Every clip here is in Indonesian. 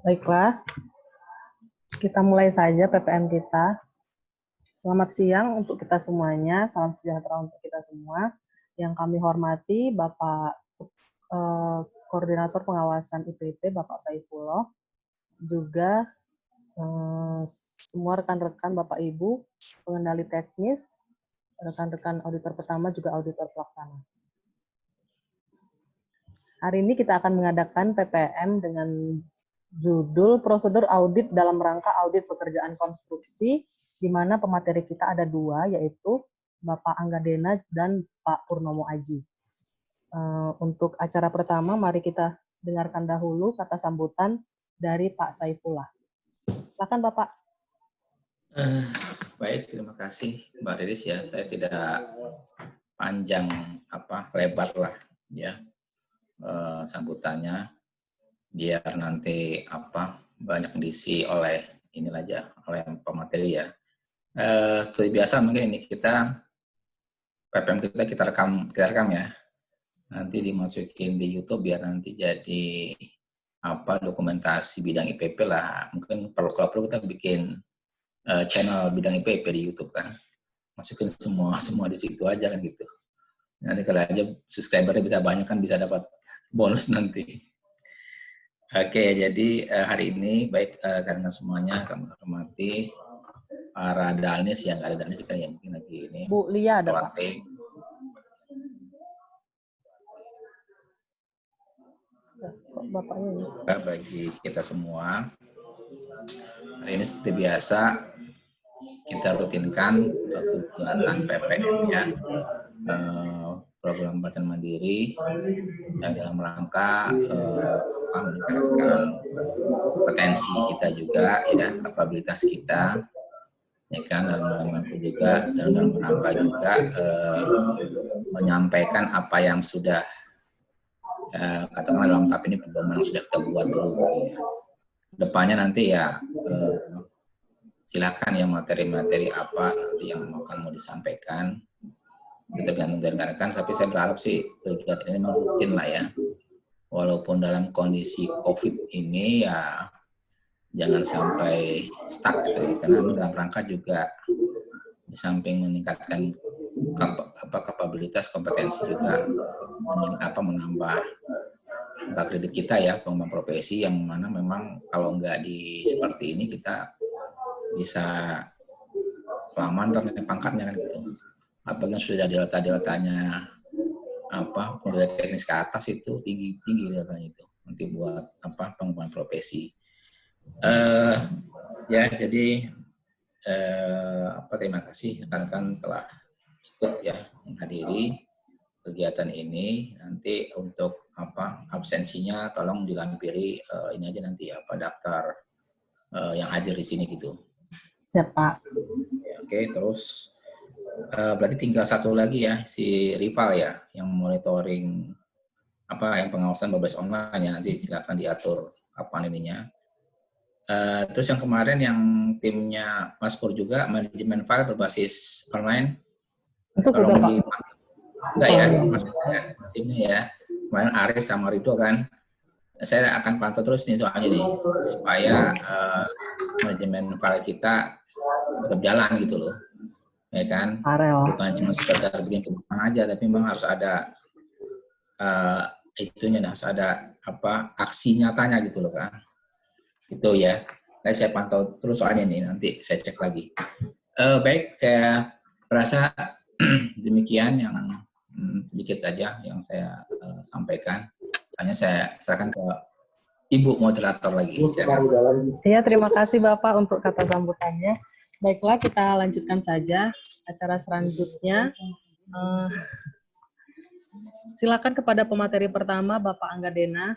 Baiklah, kita mulai saja PPM kita. Selamat siang untuk kita semuanya, salam sejahtera untuk kita semua. Yang kami hormati Bapak Koordinator Pengawasan IPP, Bapak Saifullah, juga semua rekan-rekan Bapak Ibu, pengendali teknis, rekan-rekan auditor pertama juga auditor pelaksana. Hari ini kita akan mengadakan PPM dengan judul prosedur audit dalam rangka audit pekerjaan konstruksi, di mana pemateri kita ada dua, yaitu Bapak Angga Dena dan Pak Purnomo Aji. Untuk acara pertama, mari kita dengarkan dahulu kata sambutan dari Pak Saifullah. Silakan Bapak. Baik, terima kasih Mbak Riris ya. Saya tidak panjang lebar lah ya sambutannya, biar nanti banyak diisi oleh oleh pemateri ya. Seperti biasa mungkin ini PPM kita rekam ya. Nanti dimasukin di YouTube biar nanti jadi dokumentasi bidang IPP lah. Mungkin kalau perlu kita bikin channel bidang IPP di YouTube kan. Masukin semua di situ aja kan gitu. Nanti kalau aja subscribernya bisa banyak kan bisa dapat bonus nanti. Oke, jadi hari ini baik karena semuanya kami hormati para dalnis yang ada dalnis kan ya mungkin lagi ini. Bu Lia ada Pak. Bapaknya ini. Bagi kita semua hari ini seperti biasa kita rutinkan kegiatan PPM ya, program pelatihan mandiri yang dalam rangka meningkatkan potensi kita juga ya, kapabilitas kita ya kan, dan dalam rangka juga menyampaikan apa yang sudah katakanlah dalam tahap ini pedoman yang sudah kita buat dulu gitu ya. Depannya nanti ya silakan ya materi-materi apa nanti yang mau disampaikan, tergantung dari rekan-rekan, tapi saya berharap sih kegiatan ini memang rutin lah ya. Walaupun dalam kondisi COVID ini ya jangan sampai stuck gitu ya, karena dalam rangka juga di samping meningkatkan kapabilitas, kompetensi juga menambah kredit kita ya, pengembangan profesi yang mana memang kalau nggak seperti ini kita bisa kelamaan pangkatnya kan gitu. Apalagi yang sudah delta-deltanya pengendalian teknis ke atas itu tinggi deltanya itu nanti buat pengembangan profesi. Ya jadi terima kasih rekan-rekan telah ikut ya menghadiri kegiatan ini. Nanti untuk absensinya tolong dilampiri ini aja nanti daftar yang hadir di sini gitu. Siap Pak. Oke, terus berarti tinggal satu lagi ya, si Rival ya, yang monitoring yang pengawasan berbasis online ya, nanti silakan diatur kapan ininya. Terus yang kemarin yang timnya Mas Pur juga, manajemen file berbasis online. Itu sudah Pak. Enggak ya, maksudnya timnya ya. Kemarin Aris sama Rido kan. Saya akan pantau terus nih soalnya nih, supaya manajemen file kita tetap jalan gitu loh. Ya kan, bukan cuma sekedar bikin kebutuhan aja, tapi memang harus ada harus ada aksi nyatanya gitu loh kan. Itu ya. Saya pantau terus soalnya nih, nanti saya cek lagi. Baik, saya rasa demikian yang sedikit aja yang saya sampaikan. Misalnya saya serahkan ke Ibu moderator lagi. Iya, terima kasih Bapak untuk kata sambutannya. Baiklah, kita lanjutkan saja acara selanjutnya. Silakan kepada pemateri pertama, Bapak Angga Dena.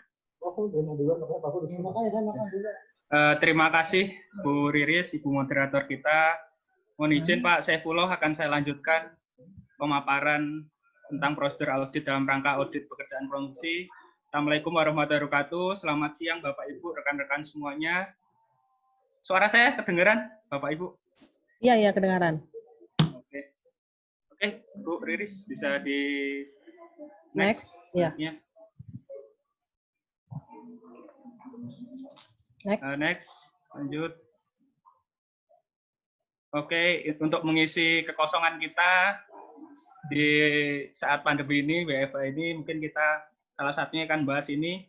Terima kasih Bu Riris, Ibu moderator kita. Mohon izin Pak Saifullah akan saya lanjutkan pemaparan tentang prosedur audit dalam rangka audit pekerjaan produksi. Assalamualaikum warahmatullahi wabarakatuh. Selamat siang Bapak Ibu, rekan-rekan semuanya. Suara saya kedengaran Bapak Ibu? Iya, kedengaran. Oke, Bu Riris bisa di next ya. Next. Next, lanjut. Oke, untuk mengisi kekosongan kita di saat pandemi ini, WFH ini, mungkin kita salah satunya kan bahas ini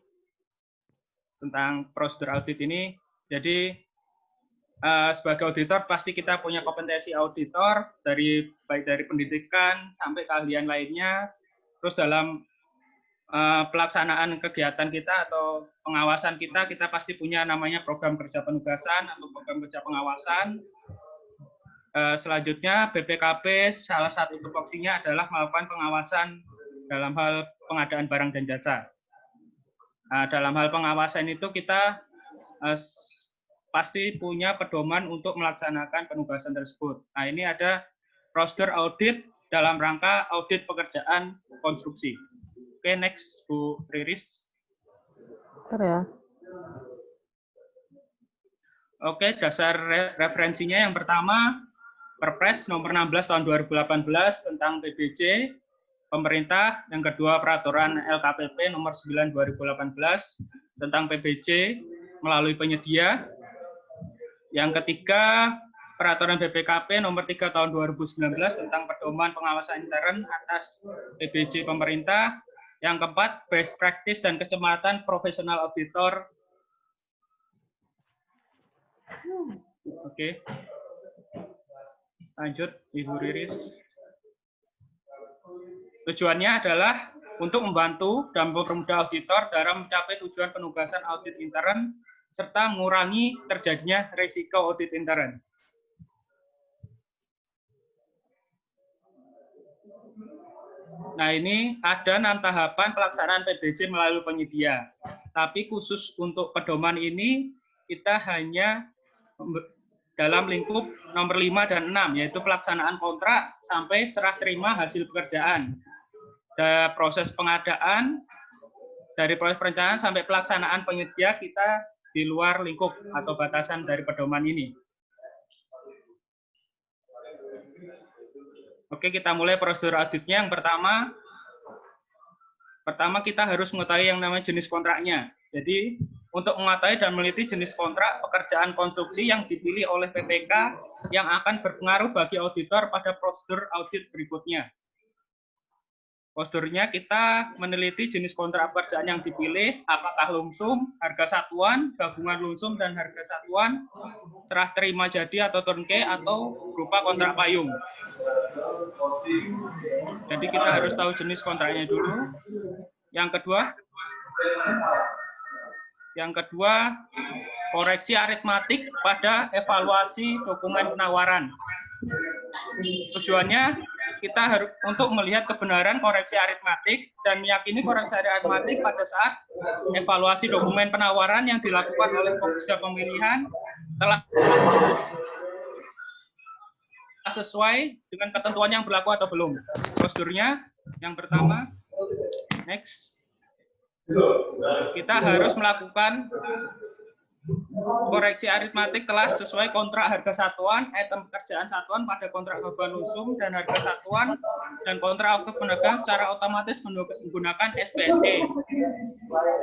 tentang prosedur audit ini. Jadi sebagai auditor pasti kita punya kompetensi auditor baik dari pendidikan sampai keahlian lainnya. Terus dalam pelaksanaan kegiatan kita atau pengawasan kita pasti punya namanya program kerja penugasan atau program kerja pengawasan. Selanjutnya BPKP salah satu tupoksinya adalah melakukan pengawasan dalam hal pengadaan barang dan jasa. Dalam hal pengawasan itu kita pasti punya pedoman untuk melaksanakan penugasan tersebut. Nah, ini ada prosedur audit dalam rangka audit pekerjaan konstruksi. Oke, next Bu Riris. Bentar ya. Oke, dasar referensinya yang pertama Perpres nomor 16 tahun 2018 tentang PBJ pemerintah, yang kedua peraturan LKPP nomor 9 2018 tentang PBJ melalui penyedia, yang ketiga peraturan BPKP nomor 3 tahun 2019 tentang pedoman pengawasan intern atas PBJ pemerintah, yang keempat best practice dan kecepatan profesional auditor. Oke. Lanjut, Ibu Riris. Tujuannya adalah untuk membantu dan mempermudah auditor dalam mencapai tujuan penugasan audit intern serta mengurangi terjadinya risiko audit intern. Nah, ini ada 6 tahapan pelaksanaan PBJ melalui penyedia. Tapi khusus untuk pedoman ini, kita hanya dalam lingkup nomor 5 dan 6, yaitu pelaksanaan kontrak sampai serah terima hasil pekerjaan. Dari proses pengadaan, dari proses perencanaan sampai pelaksanaan penyedia, kita di luar lingkup atau batasan dari pedoman ini. Oke, kita mulai prosedur auditnya. Yang pertama kita harus mengetahui yang namanya jenis kontraknya. Jadi, untuk mengetahui dan meneliti jenis kontrak pekerjaan konstruksi yang dipilih oleh PPK yang akan berpengaruh bagi auditor pada prosedur audit berikutnya. Prosedurnya kita meneliti jenis kontrak pekerjaan yang dipilih, apakah lumsum, harga satuan, gabungan lumsum dan harga satuan, serah terima jadi atau turnkey, atau berupa kontrak payung. Jadi kita harus tahu jenis kontraknya dulu. Yang kedua, koreksi aritmatik pada evaluasi dokumen penawaran. Tujuannya kita harus untuk melihat kebenaran koreksi aritmatik dan meyakini koreksi aritmatik pada saat evaluasi dokumen penawaran yang dilakukan oleh Komisi Pemilihan telah sesuai dengan ketentuan yang berlaku atau belum. Prosedurnya yang pertama, next. Kita harus melakukan koreksi aritmatik telah sesuai kontrak harga satuan, item pekerjaan satuan pada kontrak gabungan lumsum dan harga satuan, dan kontrak aktif pedagang secara otomatis menggunakan SPSE,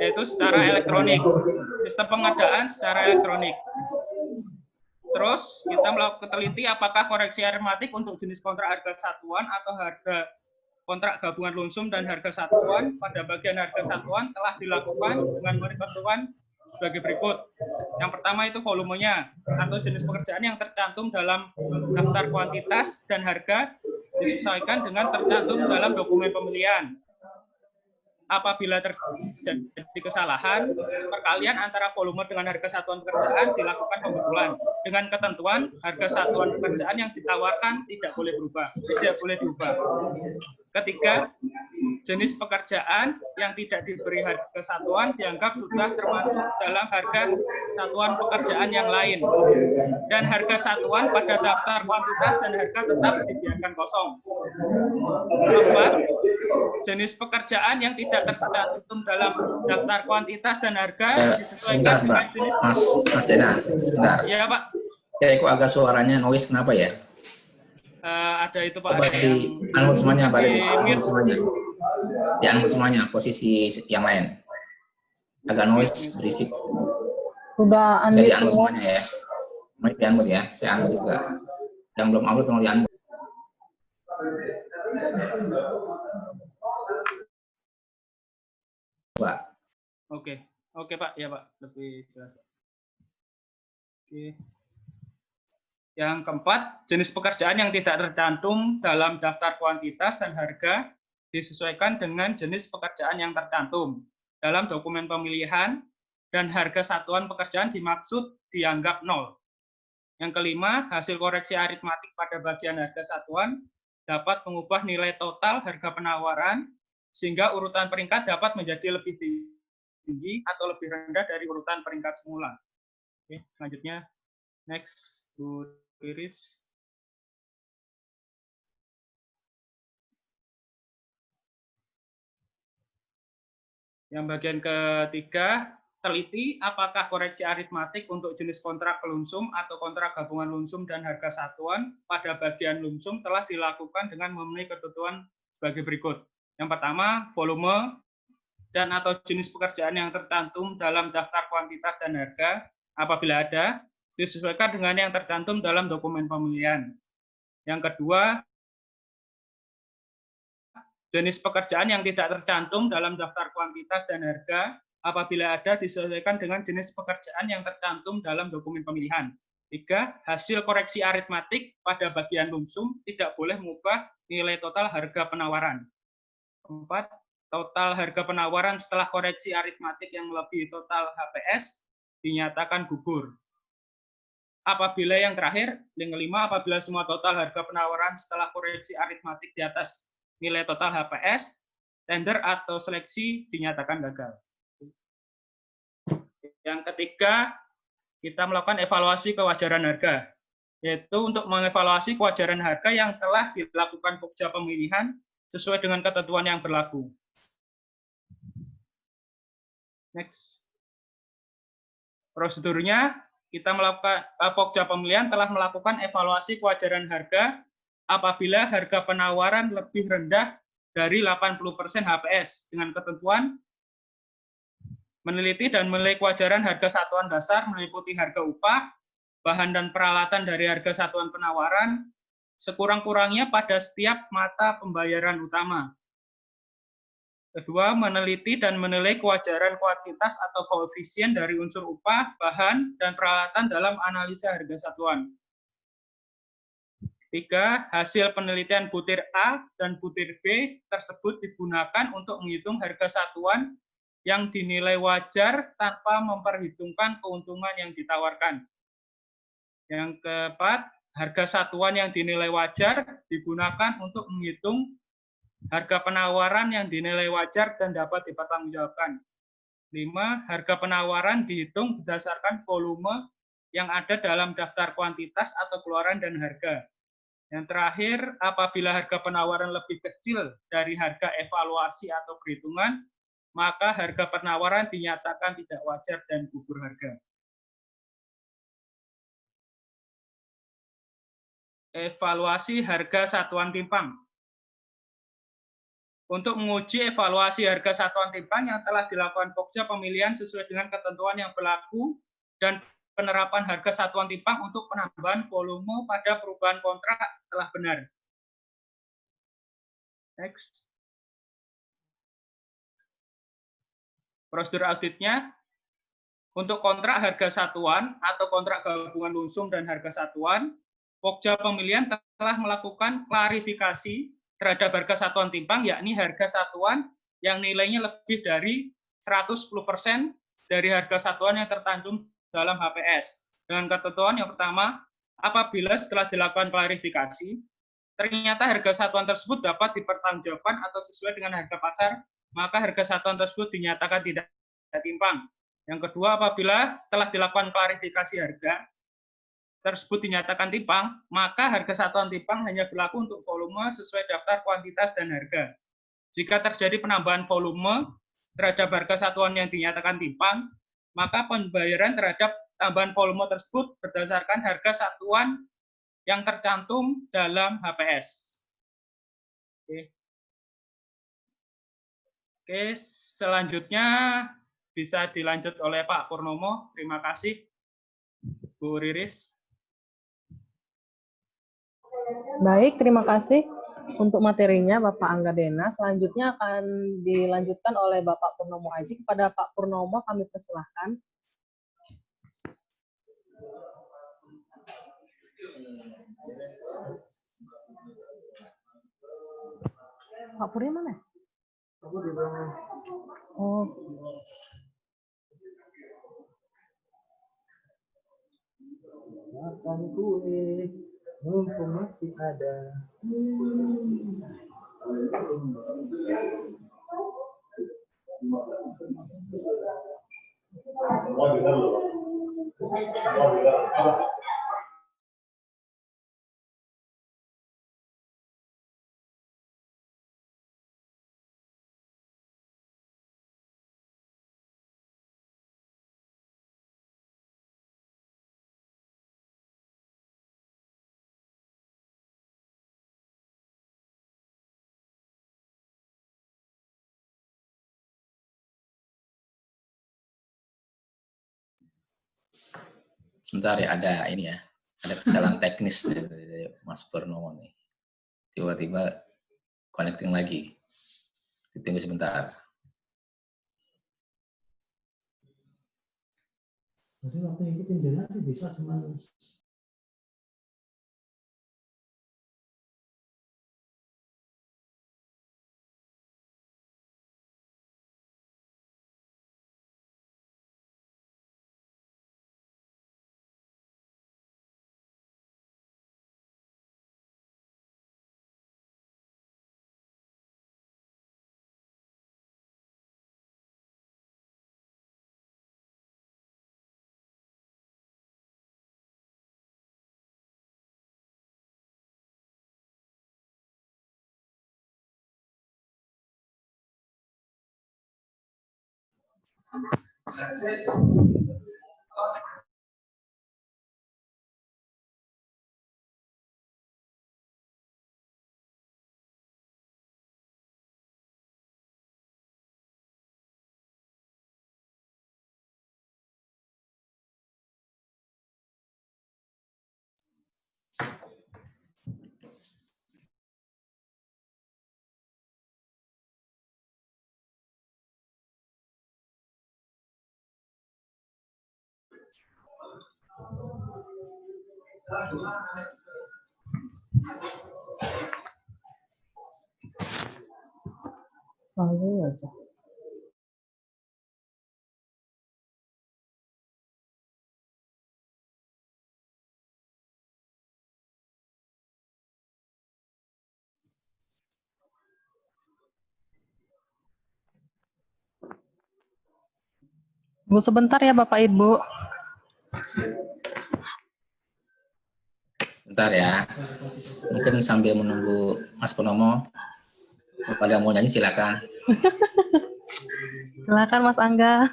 yaitu secara elektronik, sistem pengadaan secara elektronik. Terus kita melakukan teliti apakah koreksi aritmatik untuk jenis kontrak harga satuan atau harga kontrak gabungan lumsum dan harga satuan pada bagian harga satuan telah dilakukan dengan ketentuan sebagai berikut. Yang pertama itu volumenya atau jenis pekerjaan yang tercantum dalam daftar kuantitas dan harga disesuaikan dengan tercantum dalam dokumen pemilihan. Apabila terjadi kesalahan, perkalian antara volume dengan harga satuan pekerjaan dilakukan pembetulan dengan ketentuan harga satuan pekerjaan yang ditawarkan tidak boleh diubah. Ketiga, jenis pekerjaan yang tidak diberi harga satuan dianggap sudah termasuk dalam harga satuan pekerjaan yang lain, dan harga satuan pada daftar kuantitas dan harga tetap dibiarkan kosong. Keempat, jenis pekerjaan yang tidak tercantum dalam daftar kuantitas dan harga disesuaikan dengan jenis. Mas Dena, sebentar. Ya, Pak. Ya, kok agak suaranya noise, kenapa ya? Ada itu, Pak. Coba di unmute semuanya, Pak Dedis. Unmute semuanya. Di unmute semuanya, posisi yang lain. Agak noise, berisik. Sudah Saya unmute di-unmute semua. semuanya ya. Mau di-unmute ya, saya unmute juga. Yang belum unmute tolong di-unmute. Pak. Oke Pak, ya Pak, lebih jelas. Oke. Yang keempat, jenis pekerjaan yang tidak tercantum dalam daftar kuantitas dan harga disesuaikan dengan jenis pekerjaan yang tercantum dalam dokumen pemilihan dan harga satuan pekerjaan dimaksud dianggap nol. Yang kelima, hasil koreksi aritmatik pada bagian harga satuan dapat mengubah nilai total harga penawaran sehingga urutan peringkat dapat menjadi lebih tinggi atau lebih rendah dari urutan peringkat semula. Oke, selanjutnya, next, Bu Iris. Yang bagian ketiga, teliti apakah koreksi aritmatik untuk jenis kontrak pelunsum atau kontrak gabungan lunsum dan harga satuan pada bagian lunsum telah dilakukan dengan memenuhi ketentuan sebagai berikut. Yang pertama, volume dan atau jenis pekerjaan yang tercantum dalam daftar kuantitas dan harga apabila ada, disesuaikan dengan yang tercantum dalam dokumen pemilihan. Yang kedua, jenis pekerjaan yang tidak tercantum dalam daftar kuantitas dan harga apabila ada disesuaikan dengan jenis pekerjaan yang tercantum dalam dokumen pemilihan. 3. Hasil koreksi aritmatik pada bagian lumsum tidak boleh mengubah nilai total harga penawaran. 4. Total harga penawaran setelah koreksi aritmatik yang melebihi total HPS dinyatakan gugur. Apabila yang terakhir, yang kelima, apabila semua total harga penawaran setelah koreksi aritmatik di atas nilai total HPS, tender atau seleksi dinyatakan gagal. Yang ketiga, kita melakukan evaluasi kewajaran harga, yaitu untuk mengevaluasi kewajaran harga yang telah dilakukan Pokja pemilihan sesuai dengan ketentuan yang berlaku. Next. Prosedurnya, kita melakukan Pokja pemilihan telah melakukan evaluasi kewajaran harga apabila harga penawaran lebih rendah dari 80% HPS dengan ketentuan meneliti dan menilai kewajaran harga satuan dasar meliputi harga upah, bahan dan peralatan dari harga satuan penawaran sekurang-kurangnya pada setiap mata pembayaran utama. Kedua, meneliti dan menilai kewajaran kuantitas atau koefisien dari unsur upah, bahan, dan peralatan dalam analisa harga satuan. 3. Hasil penelitian butir A dan butir B tersebut digunakan untuk menghitung harga satuan yang dinilai wajar tanpa memperhitungkan keuntungan yang ditawarkan. Yang keempat, harga satuan yang dinilai wajar digunakan untuk menghitung harga penawaran yang dinilai wajar dan dapat dipertanggungjawabkan. 5. Harga penawaran dihitung berdasarkan volume yang ada dalam daftar kuantitas atau keluaran dan harga. Yang terakhir, apabila harga penawaran lebih kecil dari harga evaluasi atau perhitungan, maka harga penawaran dinyatakan tidak wajar dan gugur harga. Evaluasi harga satuan timpang. Untuk menguji evaluasi harga satuan timpang yang telah dilakukan Pokja pemilihan sesuai dengan ketentuan yang berlaku dan penerapan harga satuan timpang untuk penambahan volume pada perubahan kontrak telah benar. Next. Prosedur auditnya, untuk kontrak harga satuan atau kontrak gabungan lunsum dan harga satuan, Pokja pemilihan telah melakukan klarifikasi terhadap harga satuan timpang, yakni harga satuan yang nilainya lebih dari 110% dari harga satuan yang tercantum dalam HPS. Dengan ketentuan yang pertama, apabila setelah dilakukan klarifikasi, ternyata harga satuan tersebut dapat dipertanggungjawabkan atau sesuai dengan harga pasar, maka harga satuan tersebut dinyatakan tidak timpang. Yang kedua, apabila setelah dilakukan klarifikasi harga tersebut dinyatakan timpang, maka harga satuan timpang hanya berlaku untuk volume sesuai daftar kuantitas dan harga. Jika terjadi penambahan volume terhadap harga satuan yang dinyatakan timpang, maka pembayaran terhadap tambahan volume tersebut berdasarkan harga satuan yang tercantum dalam HPS. Oke, selanjutnya bisa dilanjut oleh Pak Purnomo. Terima kasih. Bu Riris. Baik, terima kasih untuk materinya Bapak Angga Dena. Selanjutnya akan dilanjutkan oleh Bapak Purnomo Aji. Kepada Pak Purnomo kami persilahkan. Pak Purnya mana? Aku di belakang. Oh. Makan kue, mumpung masih ada. Sebentar ya, ada ini ya, ada kesalahan teknis dari Mas Purnomo nih. Tiba-tiba connecting lagi. Ditunggu sebentar. Jadi waktu ngikutin Dena sih bisa cuma Selalu aja. Tunggu sebentar ya Bapak Ibu. Sebentar ya. Mungkin sambil menunggu Mas Purnomo, kalau yang mau nyanyi silakan. Silakan Mas Angga.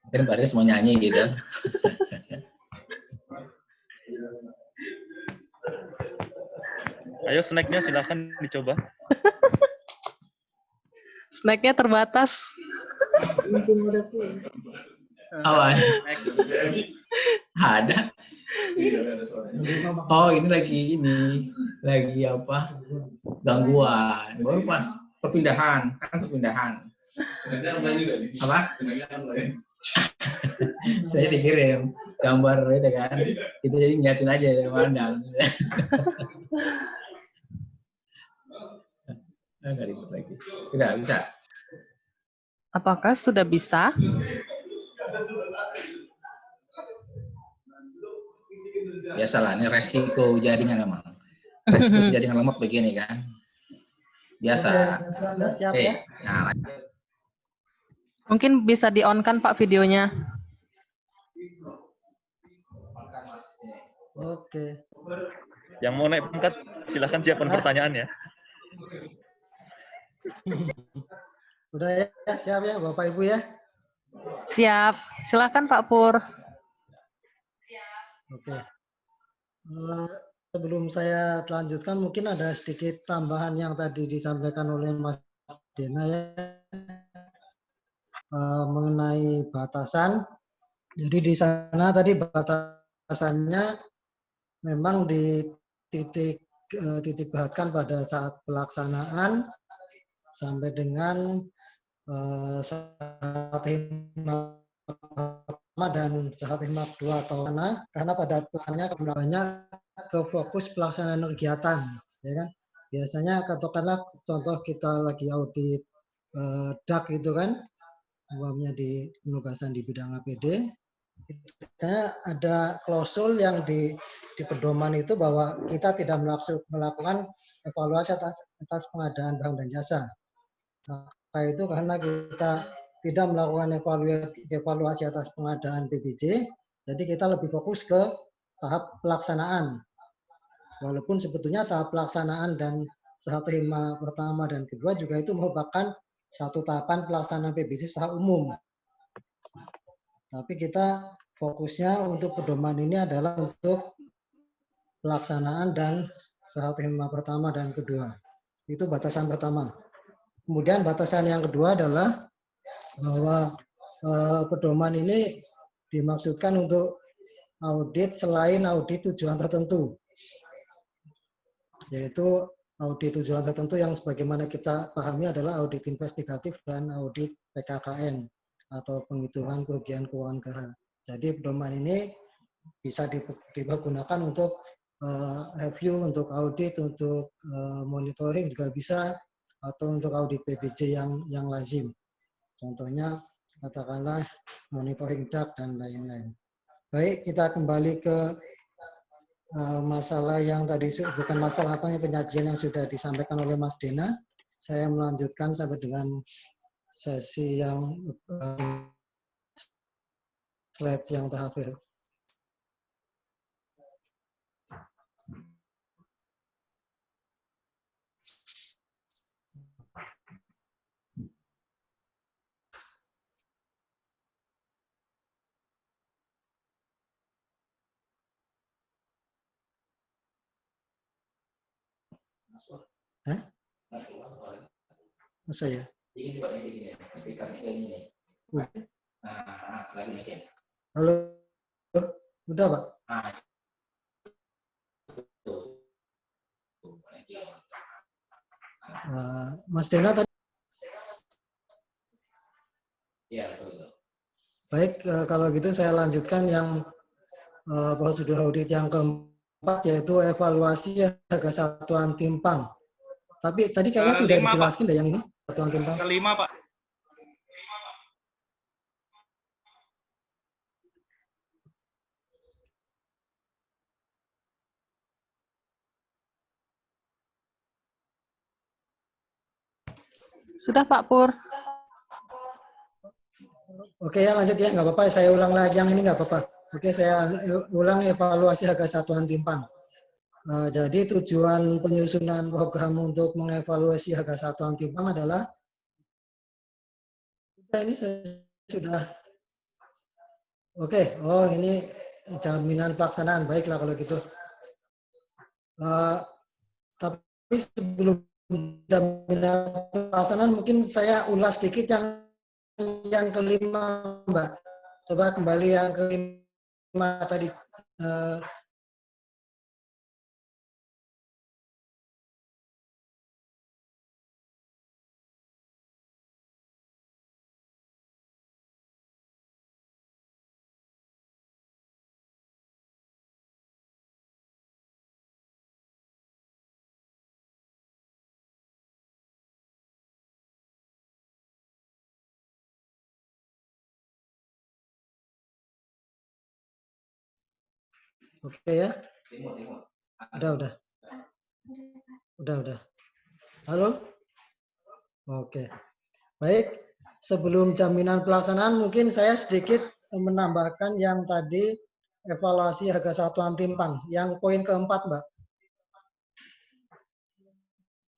Mungkin Mbak Riris mau nyanyi gitu. Ayo snacknya silakan dicoba. Snacknya terbatas. Awan. Ada. Oh, ini lagi apa? Gangguan. Baru pas perpindahan, kan perpindahan. Apa? Saya dikirim gambar itu kan. Kita jadi ngeliatin aja dari pandang. Nggak ribet lagi. Tidak bisa. Apakah sudah bisa? Biasalah, ini resiko jaringan memang. Resiko jaringan lemot begini kan. Biasa. siap ya. Nah, Mungkin bisa di-on-kan Pak videonya. Oke. Yang mau naik pangkat silakan siapkan pertanyaannya. Udah ya, siap ya Bapak Ibu ya. Siap. Silakan Pak Pur. Oke. Sebelum saya lanjutkan, mungkin ada sedikit tambahan yang tadi disampaikan oleh Mas Dena ya. mengenai batasan. Jadi di sana tadi batasannya memang titik beratkan pada saat pelaksanaan sampai dengan saat hemat dan saat hemat 2 atau mana, karena pada pesannya banyak ke fokus pelaksanaan kegiatan, ya kan? Biasanya katakanlah contoh kita lagi audit DAK itu kan, umpamanya di penugasan di bidang APD, biasanya ada klausul yang di pedoman itu bahwa kita tidak melakukan evaluasi atas pengadaan barang dan jasa. Maka itu karena kita tidak melakukan evaluasi atas pengadaan BPJ, jadi kita lebih fokus ke tahap pelaksanaan. Walaupun sebetulnya tahap pelaksanaan dan serah terima pertama dan kedua juga itu merupakan satu tahapan pelaksanaan PBJ secara umum. Tapi kita fokusnya untuk pedoman ini adalah untuk pelaksanaan dan serah terima pertama dan kedua. Itu batasan pertama. Kemudian batasan yang kedua adalah bahwa pedoman ini dimaksudkan untuk audit selain audit tujuan tertentu. Yaitu audit tujuan tertentu yang sebagaimana kita pahami adalah audit investigatif dan audit PKKN atau penghitungan kerugian keuangan negara. Jadi pedoman ini bisa dipergunakan untuk review, untuk audit, untuk monitoring juga bisa, atau untuk audit PBJ yang lazim. Contohnya katakanlah monitoring DAK dan lain-lain. Baik, kita kembali ke masalah yang tadi, bukan masalah apa, penyajian yang sudah disampaikan oleh Mas Dena. Saya melanjutkan sampai dengan sesi yang slide yang terakhir. Hah? Masa ya? Halo, udah Pak? Mas Dena tadi. Baik, kalau gitu saya lanjutkan yang prosedur audit yang keempat, yaitu evaluasi harga satuan timpang. Tapi tadi kayaknya sudah dijelaskan deh yang ini, satuan timpang. Kelima, Pak. Sudah Pak Pur. Oke ya, lanjut ya, nggak apa-apa. Saya ulang lagi yang ini, nggak apa-apa. Oke, saya ulang evaluasi harga satuan timpang. Jadi tujuan penyusunan program untuk mengevaluasi harga satuan timpang adalah, ini sudah, oke, oh ini jaminan pelaksanaan, baiklah kalau gitu. Tapi sebelum jaminan pelaksanaan mungkin saya ulas sedikit yang kelima, Mbak. Coba kembali yang kelima tadi. Oke ya. Udah. Halo? Oke. Baik, sebelum jaminan pelaksanaan mungkin saya sedikit menambahkan yang tadi evaluasi harga satuan timpang. Yang poin keempat, Mbak.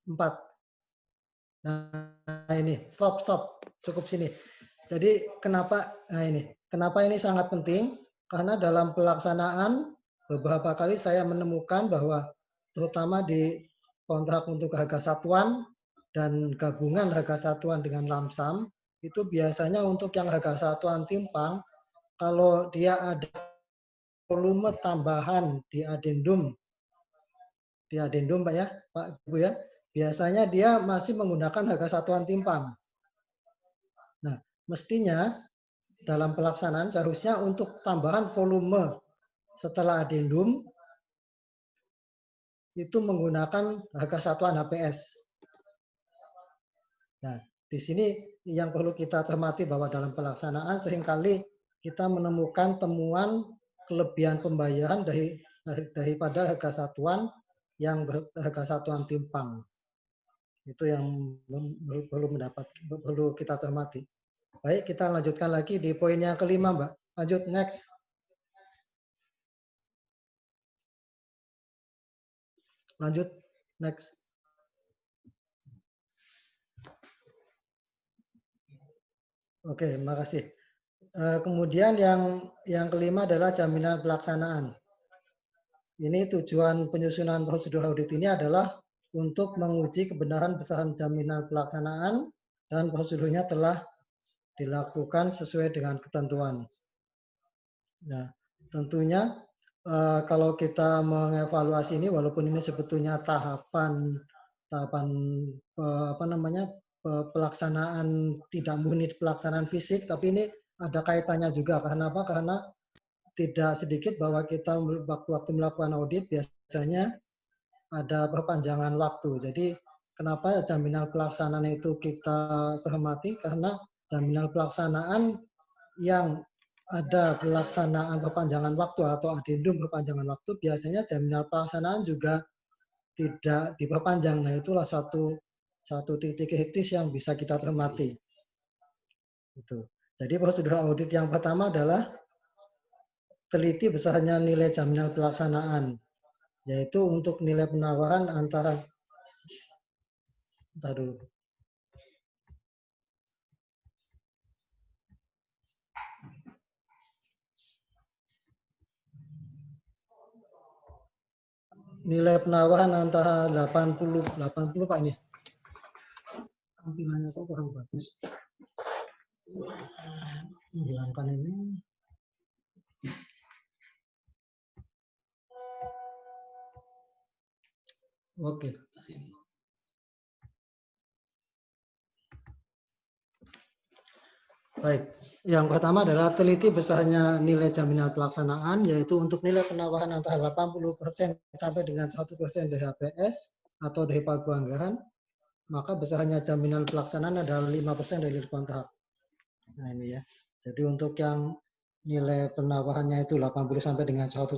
4. Nah ini, stop. Cukup sini. Jadi kenapa ini sangat penting? Karena dalam pelaksanaan beberapa kali saya menemukan bahwa terutama di kontrak untuk harga satuan dan gabungan harga satuan dengan lamsam, itu biasanya untuk yang harga satuan timpang, kalau dia ada volume tambahan di adendum Pak ya, Pak Ibu ya, biasanya dia masih menggunakan harga satuan timpang. Nah, mestinya dalam pelaksanaan seharusnya untuk tambahan volume setelah adendum itu menggunakan harga satuan HPS. Nah, di sini yang perlu kita cermati bahwa dalam pelaksanaan seringkali kita menemukan temuan kelebihan pembayaran daripada harga satuan yang harga satuan timpang. Itu yang perlu kita cermati. Baik, kita lanjutkan lagi di poin yang kelima, Mbak. Lanjut, next. Lanjut, next. Oke, makasih. Kemudian yang kelima adalah jaminan pelaksanaan. Ini tujuan penyusunan prosedur audit ini adalah untuk menguji kebenaran besaran jaminan pelaksanaan dan prosedurnya telah dilakukan sesuai dengan ketentuan. Nah, tentunya kalau kita mengevaluasi ini, walaupun ini sebetulnya tahapan pelaksanaan tidak murni pelaksanaan fisik, tapi ini ada kaitannya juga. Karena apa? Karena tidak sedikit bahwa kita waktu melakukan audit biasanya ada perpanjangan waktu. Jadi kenapa jaminan pelaksanaan itu kita cermati? Karena jaminan pelaksanaan yang ada pelaksanaan perpanjangan waktu atau adendum perpanjangan waktu, biasanya jaminan pelaksanaan juga tidak diperpanjang. Nah, itulah satu titik kritis yang bisa kita cermati. Itu. Jadi prosedur audit yang pertama adalah teliti besarnya nilai jaminan pelaksanaan, yaitu untuk nilai penawaran antara nilai penawaran antara 80 Pak ini. Tampilannya kok kurang bagus. Menghilangkan ini. Oke. Baik. Yang pertama adalah teliti besarnya nilai jaminan pelaksanaan, yaitu untuk nilai penawaran antara 80% sampai dengan 100% dari HPS atau dari pagu anggaran, maka besarnya jaminan pelaksanaan adalah 5% dari kontrak. Nah ini ya. Jadi untuk yang nilai penawarannya itu 80 sampai dengan 100%,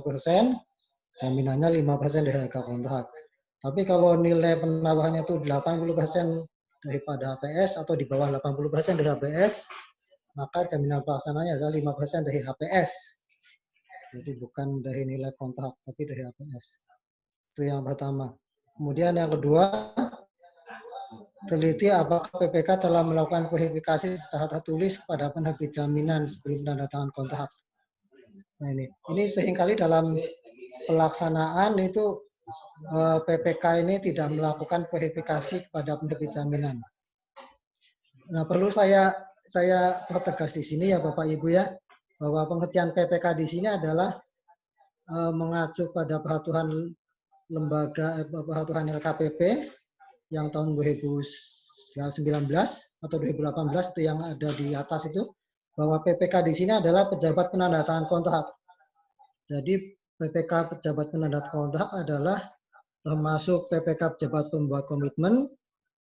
jaminannya 5% dari harga kontrak. Tapi kalau nilai penawarannya itu 80% daripada HPS atau di bawah 80% dari HPS, maka jaminan pelaksanaannya adalah 5% dari HPS. Jadi bukan dari nilai kontrak, tapi dari HPS. Itu yang pertama. Kemudian yang kedua, teliti apakah PPK telah melakukan verifikasi secara tertulis kepada penerbit jaminan sebelum penandatangan kontrak. Nah ini seringkali dalam pelaksanaan itu PPK ini tidak melakukan verifikasi kepada penerbit jaminan. Nah perlu saya pertegas di sini ya Bapak Ibu ya, bahwa pengertian PPK di sini adalah mengacu pada peraturan peraturan LKPP yang tahun 2019 atau 2018 itu yang ada di atas itu, bahwa PPK di sini adalah pejabat penandatangan kontrak. Jadi PPK pejabat penandatangan kontrak adalah termasuk PPK pejabat pembuat komitmen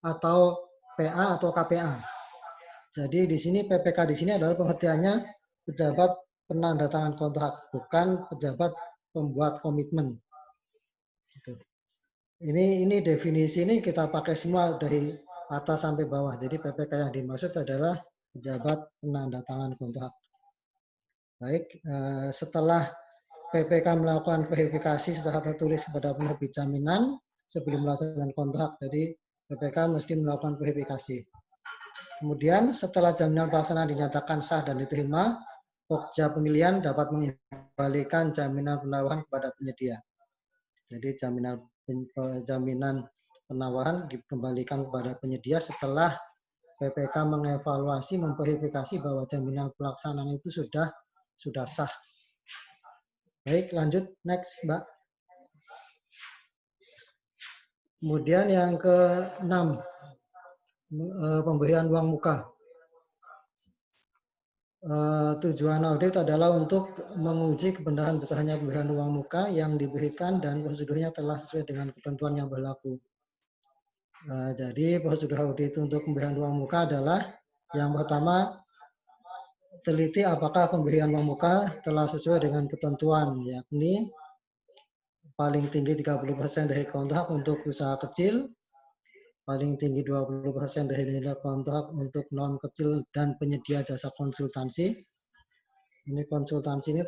atau PA atau KPA. Jadi di sini PPK di sini adalah pengertiannya pejabat penandatangan kontrak, bukan pejabat pembuat komitmen. Ini definisi ini kita pakai semua dari atas sampai bawah. Jadi PPK yang dimaksud adalah pejabat penandatangan kontrak. Baik, setelah PPK melakukan verifikasi secara tertulis kepada penerbit jaminan sebelum melaksanakan kontrak, jadi PPK mesti melakukan verifikasi. Kemudian setelah jaminan pelaksanaan dinyatakan sah dan diterima, Pokja pemilihan dapat mengembalikan jaminan penawaran kepada penyedia. Jadi jaminan penawaran dikembalikan kepada penyedia setelah PPK mengevaluasi, memverifikasi bahwa jaminan pelaksanaan itu sudah sah. Baik, lanjut next, Mbak. Kemudian yang ke-6, pemberian uang muka. Tujuan audit adalah untuk menguji kebenaran besarnya pemberian uang muka yang diberikan dan prosedurnya telah sesuai dengan ketentuan yang berlaku. Jadi prosedur audit untuk pemberian uang muka adalah yang pertama, teliti apakah pemberian uang muka telah sesuai dengan ketentuan, yakni paling tinggi 30% dari kontrak untuk usaha kecil, paling tinggi 20% dari nilai kontrak untuk non kecil dan penyedia jasa konsultansi. Ini konsultansi ini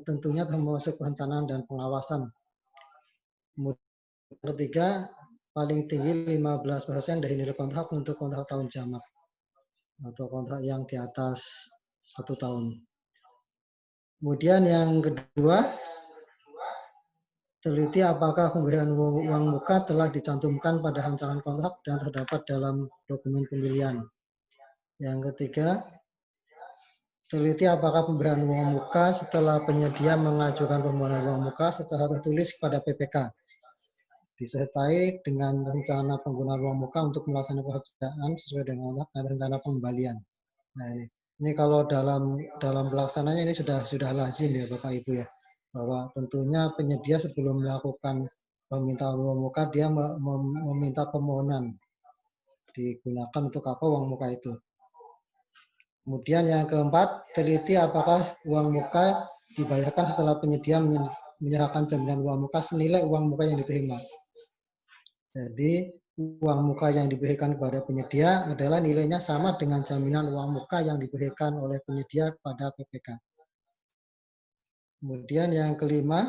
tentunya termasuk perencanaan dan pengawasan. Kemudian ketiga, paling tinggi 15% dari nilai kontrak untuk kontrak tahun jamak atau kontrak yang di atas 1 tahun. Kemudian yang kedua, teliti apakah pemberian uang muka telah dicantumkan pada rancangan kontrak dan terdapat dalam dokumen pemilihan. Yang ketiga, teliti apakah pemberian uang muka setelah penyedia mengajukan permohonan uang muka secara tertulis kepada PPK, disertai dengan rencana penggunaan uang muka untuk melaksanakan pekerjaan sesuai dengan kontrak dan rencana pengembalian. Nah, ini kalau dalam pelaksanaannya ini sudah lazim ya Bapak Ibu ya, bahwa tentunya penyedia sebelum melakukan permintaan uang muka dia meminta permohonan digunakan untuk apa uang muka itu. Kemudian yang keempat, teliti apakah uang muka dibayarkan setelah penyedia menyerahkan jaminan uang muka senilai uang muka yang diterima. Jadi uang muka yang diberikan kepada penyedia adalah nilainya sama dengan jaminan uang muka yang diberikan oleh penyedia kepada PPK. Kemudian yang kelima,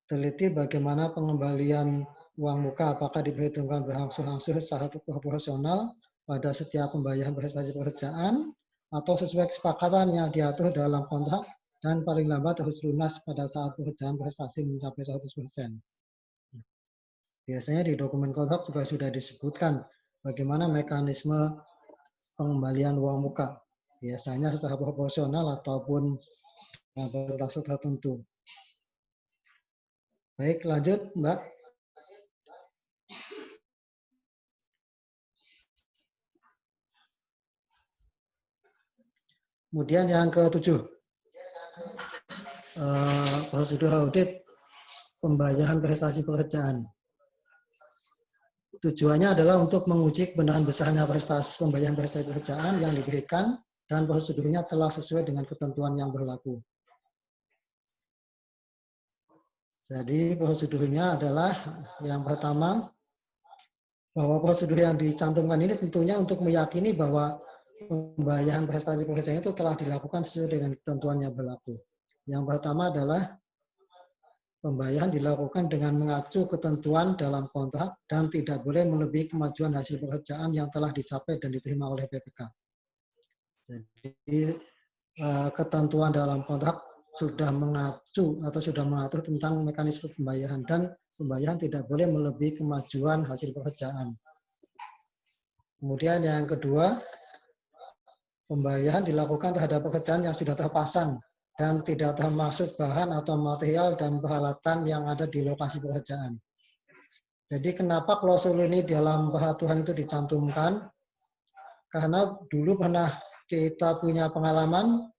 teliti bagaimana pengembalian uang muka, apakah diperhitungkan berangsur-angsur secara proporsional pada setiap pembayaran prestasi pekerjaan atau sesuai kesepakatan yang diatur dalam kontrak dan paling lambat harus lunas pada saat pekerjaan prestasi mencapai 100%. Biasanya di dokumen kontrak juga sudah disebutkan bagaimana mekanisme pengembalian uang muka. Biasanya secara proporsional ataupun persentase tertentu. Baik, lanjut Mbak. Kemudian yang ke-7, prosedur audit pembayaran prestasi pekerjaan. Tujuannya adalah untuk menguji kebenaran besarnya pembayaran prestasi pekerjaan yang diberikan dan prosedurnya telah sesuai dengan ketentuan yang berlaku. Jadi prosedurnya adalah yang pertama, bahwa prosedur yang dicantumkan ini tentunya untuk meyakini bahwa pembayaran prestasi pekerjaan itu telah dilakukan sesuai dengan ketentuan yang berlaku. Yang pertama adalah pembayaran dilakukan dengan mengacu ketentuan dalam kontrak dan tidak boleh melebihi kemajuan hasil pekerjaan yang telah dicapai dan diterima oleh PPK. Jadi ketentuan dalam kontrak sudah mengacu atau sudah mengatur tentang mekanisme pembayaran dan pembayaran tidak boleh melebihi kemajuan hasil pekerjaan. Kemudian yang kedua, pembayaran dilakukan terhadap pekerjaan yang sudah terpasang dan tidak termasuk bahan atau material dan peralatan yang ada di lokasi pekerjaan. Jadi kenapa klausul ini dalam peraturan itu dicantumkan? Karena dulu pernah kita punya pengalaman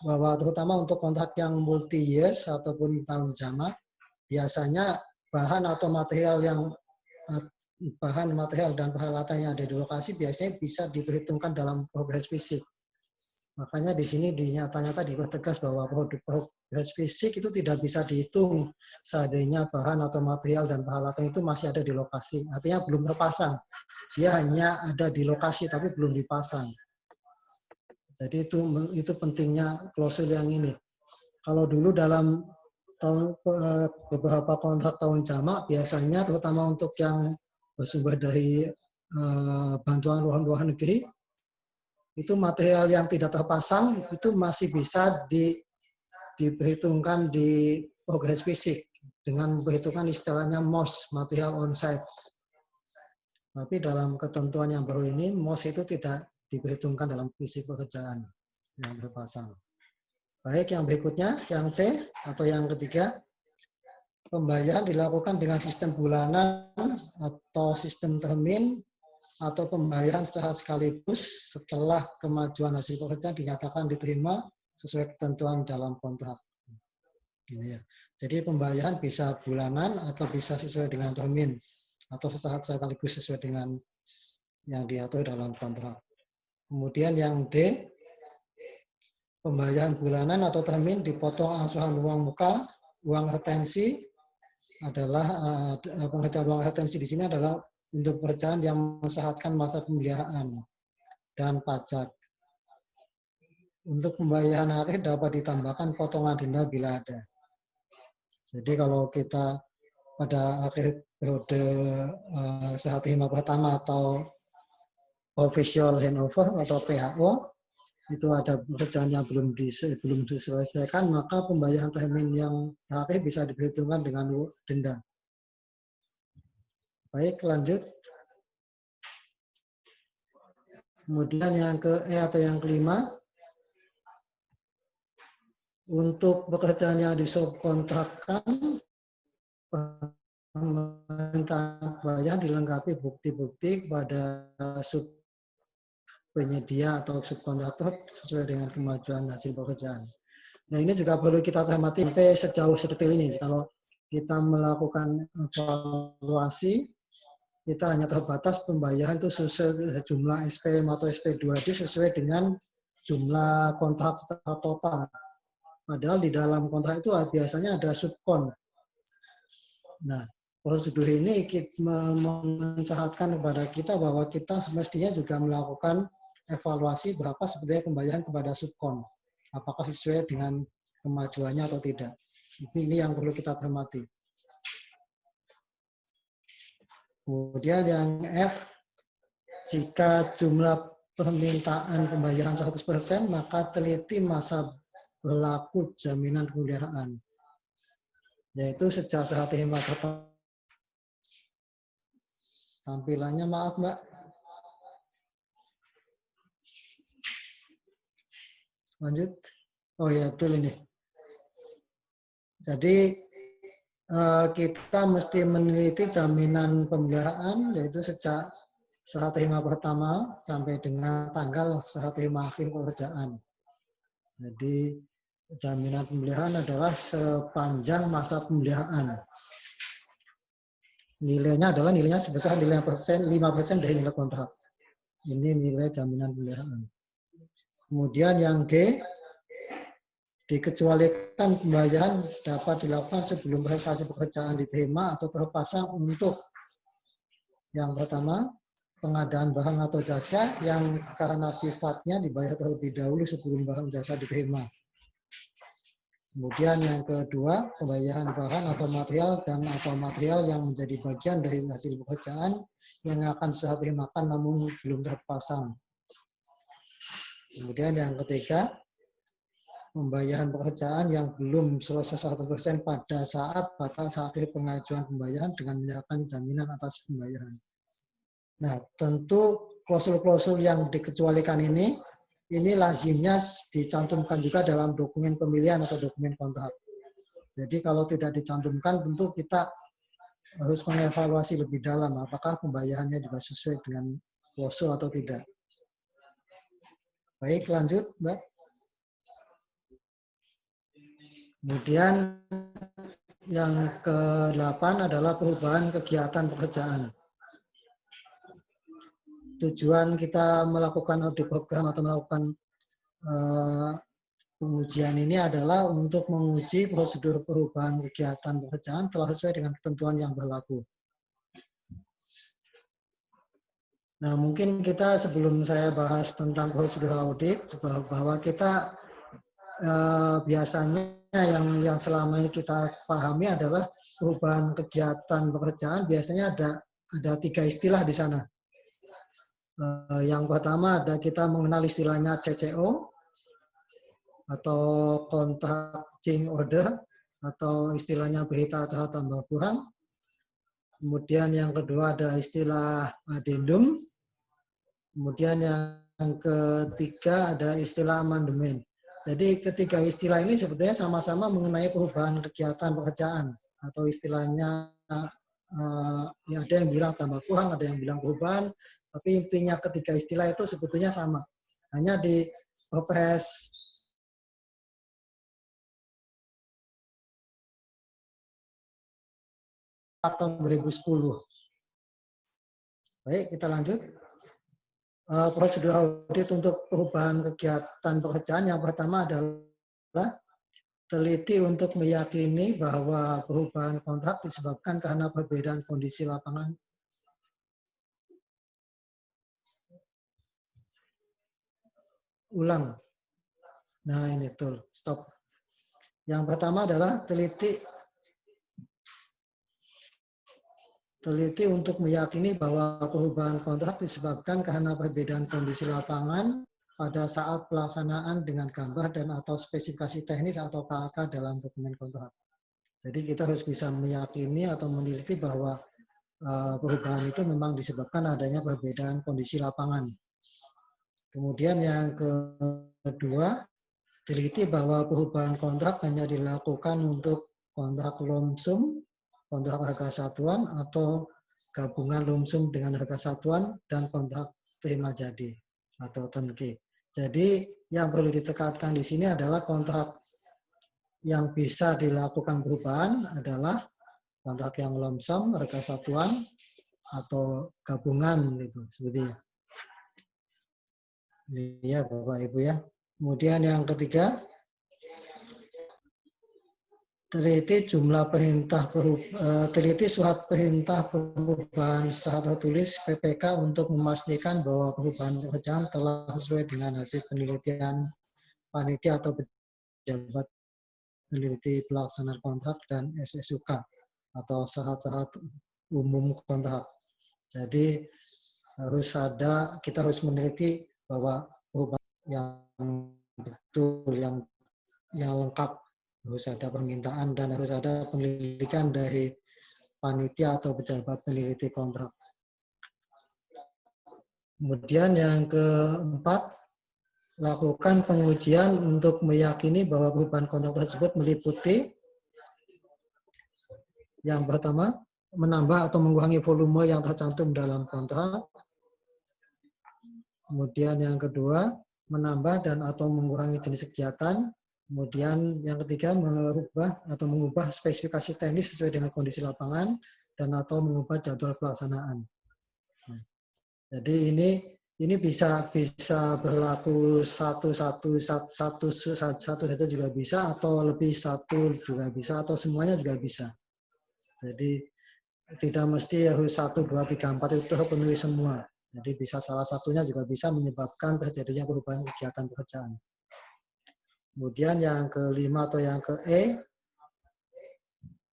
bahwa terutama untuk kontrak yang multi years ataupun tahun jamak, biasanya bahan atau material dan peralatan yang ada di lokasi biasanya bisa diperhitungkan dalam progres fisik. Makanya di sini nyata-nyata dipertegas bahwa progres fisik itu tidak bisa dihitung seandainya bahan atau material dan peralatan itu masih ada di lokasi. Artinya belum terpasang. Dia hanya ada di lokasi tapi belum dipasang. Jadi itu pentingnya klausul yang ini. Kalau dulu dalam beberapa kontrak tahun jamak biasanya terutama untuk yang bersumber dari bantuan luar negeri, itu material yang tidak terpasang itu masih bisa diperhitungkan di progres fisik dengan memperhitungkan istilahnya MOS, material on-site. Tapi dalam ketentuan yang baru ini, MOS itu tidak diperhitungkan dalam visi pekerjaan yang berpasang. Baik, yang berikutnya, yang C atau yang ketiga, pembayaran dilakukan dengan sistem bulanan atau sistem termin atau pembayaran secara sekaligus setelah kemajuan hasil pekerjaan dinyatakan diterima sesuai ketentuan dalam kontrak. Ini ya. Jadi pembayaran bisa bulanan atau bisa sesuai dengan termin atau secara sekaligus sesuai dengan yang diatur dalam kontrak. Kemudian yang D, pembayaran bulanan atau termin dipotong angsuran uang muka, uang retensi adalah pengertian uang retensi di sini adalah untuk pekerjaan yang mensyaratkan masa pemeliharaan dan pajak. Untuk pembayaran akhir dapat ditambahkan potongan denda bila ada. Jadi kalau kita pada akhir periode serah terima pertama atau official handover atau PHO itu ada pekerjaan yang belum diselesaikan, maka pembayaran termin yang terakhir bisa diperhitungkan dengan denda. Baik, lanjut. Kemudian yang ke E atau yang kelima, untuk pekerjaan yang disubkontrakkan, permintaan pembayaran dilengkapi bukti-bukti pada sub penyedia atau subkontraktor sesuai dengan kemajuan hasil pekerjaan. Nah, ini juga perlu kita cermati sampai sejauh sedetil ini. Kalau kita melakukan evaluasi, kita hanya terbatas pembayaran itu sesuai jumlah SPM atau SP2D sesuai dengan jumlah kontrak secara total. Padahal di dalam kontrak itu biasanya ada subkon. Nah, prosedur ini mensyaratkan kepada kita bahwa kita semestinya juga melakukan evaluasi berapa sebetulnya pembayaran kepada subkon. Apakah sesuai dengan kemajuannya atau tidak. Ini yang perlu kita cermati. Kemudian yang F, jika jumlah permintaan pembayaran 100%, maka teliti masa berlaku jaminan pemeliharaan, yaitu sejak serah terima pertama. Tampilannya maaf Mbak. Lanjut. Oh ya, betul ini. Jadi kita mesti meneliti jaminan pemeliharaan, yaitu sejak serah terima pertama sampai dengan tanggal serah terima akhir pekerjaan. Jadi jaminan pemeliharaan adalah sepanjang masa pemeliharaan. Nilainya adalah nilainya sebesar 5% dari nilai kontrak. Ini nilai jaminan pemeliharaan. Kemudian yang G, dikecualikan pembayaran dapat dilakukan sebelum prestasi pekerjaan diterima atau terpasang untuk yang pertama, pengadaan barang atau jasa yang karena sifatnya dibayar terlebih dahulu sebelum barang jasa diterima. Kemudian yang kedua, pembayaran barang atau material yang menjadi bagian dari hasil pekerjaan yang akan serah terimakan namun belum terpasang. Kemudian yang ketiga, pembayaran pekerjaan yang belum selesai 100% pada saat batas akhir pengajuan pembayaran dengan menyerahkan jaminan atas pembayaran. Nah, tentu klausul-klausul yang dikecualikan ini lazimnya dicantumkan juga dalam dokumen pemilihan atau dokumen kontrak. Jadi kalau tidak dicantumkan, tentu kita harus mengevaluasi lebih dalam apakah pembayarannya juga sesuai dengan klausul atau tidak. Baik, lanjut, Mbak. Kemudian yang ke-8 adalah perubahan kegiatan pekerjaan. Tujuan kita melakukan audit program atau melakukan pengujian ini adalah untuk menguji prosedur perubahan kegiatan pekerjaan telah sesuai dengan ketentuan yang berlaku. Nah, mungkin kita sebelum saya bahas tentang prosedur audit, bahwa kita biasanya yang selama ini kita pahami adalah perubahan kegiatan pekerjaan biasanya ada 3 istilah di sana. Yang pertama ada kita mengenal istilahnya CCO atau Contract Change Order atau istilahnya berita acara tambah kurang. Kemudian yang kedua ada istilah addendum. Kemudian yang ketiga ada istilah amandemen. Jadi ketiga istilah ini sebetulnya sama-sama mengenai perubahan kegiatan pekerjaan atau istilahnya ya ada yang bilang tambah kurang, ada yang bilang perubahan, tapi intinya ketiga istilah itu sebetulnya sama. Hanya di Perpres tahun 2010. Baik, kita lanjut. Prosedur audit untuk perubahan kegiatan pekerjaan yang pertama adalah teliti untuk meyakini bahwa perubahan kontrak disebabkan karena perbedaan kondisi lapangan. Ulang. Nah, ini betul. Stop. Yang pertama adalah teliti untuk meyakini bahwa perubahan kontrak disebabkan karena perbedaan kondisi lapangan pada saat pelaksanaan dengan gambar dan atau spesifikasi teknis atau KAK dalam dokumen kontrak. Jadi kita harus bisa meyakini atau meneliti bahwa perubahan itu memang disebabkan adanya perbedaan kondisi lapangan. Kemudian yang kedua, teliti bahwa perubahan kontrak hanya dilakukan untuk kontrak lump sum, kontrak harga satuan, atau gabungan lump sum dengan harga satuan, dan kontrak terima jadi atau turnkey. Jadi yang perlu ditekankan di sini adalah kontrak yang bisa dilakukan perubahan adalah kontrak yang lump sum, harga satuan, atau gabungan gitu, seperti ini ya Bapak Ibu ya. Kemudian yang ketiga, teliti surat perintah perubahan secara tertulis PPK untuk memastikan bahwa perubahan pekerjaan telah sesuai dengan hasil penelitian panitia atau pejabat peneliti pelaksanaan kontrak dan SSUK atau syarat-syarat umum kontrak. Jadi kita harus meneliti bahwa perubahan yang betul, yang lengkap, harus ada permintaan dan harus ada penelitian dari panitia atau pejabat peneliti kontrak. Kemudian yang keempat, lakukan pengujian untuk meyakini bahwa perubahan kontrak tersebut meliputi yang pertama, menambah atau mengurangi volume yang tercantum dalam kontrak. Kemudian yang kedua, menambah dan atau mengurangi jenis kegiatan. Kemudian yang ketiga, merubah atau mengubah spesifikasi teknis sesuai dengan kondisi lapangan dan atau mengubah jadwal pelaksanaan. Jadi ini bisa berlaku satu saja juga bisa, atau lebih satu juga bisa, atau semuanya juga bisa. Jadi tidak mesti harus 1, 2, 3, 4 itu terpenuhi semua. Jadi bisa salah satunya juga bisa menyebabkan terjadinya perubahan kegiatan pekerjaan. Kemudian yang kelima atau yang ke-E,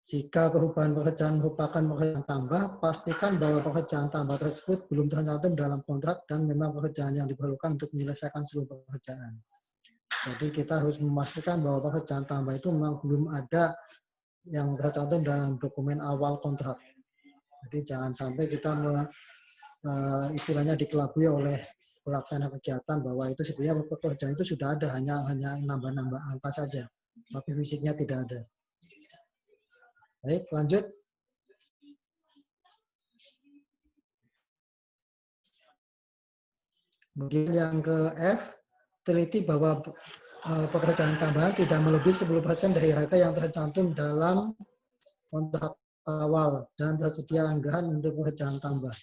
jika perubahan pekerjaan merupakan pekerjaan tambah, pastikan bahwa pekerjaan tambah tersebut belum tercantum dalam kontrak dan memang pekerjaan yang diperlukan untuk menyelesaikan seluruh pekerjaan. Jadi kita harus memastikan bahwa pekerjaan tambah itu memang belum ada yang tercantum dalam dokumen awal kontrak. Jadi jangan sampai kita istilahnya dikelabui oleh pelaksana kegiatan bahwa itu sebenarnya pekerjaan itu sudah ada, hanya nambah-nambah angka saja, tapi fisiknya tidak ada. Baik, lanjut. Kemudian yang ke F, teliti bahwa pekerjaan tambahan tidak melebihi 10% dari harga yang tercantum dalam kontrak awal dan tersedia anggaran untuk pekerjaan tambah.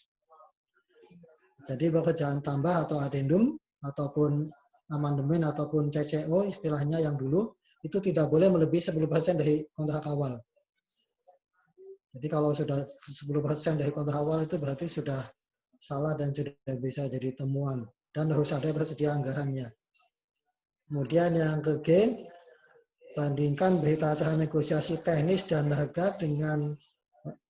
Jadi pekerjaan tambah atau addendum ataupun amandemen ataupun CCO istilahnya yang dulu itu tidak boleh melebihi 10% dari kontrak awal. Jadi kalau sudah 10% dari kontrak awal itu berarti sudah salah dan sudah bisa jadi temuan dan harus ada tersedia anggarannya. Kemudian yang ke G, bandingkan berita acara negosiasi teknis dan harga dengan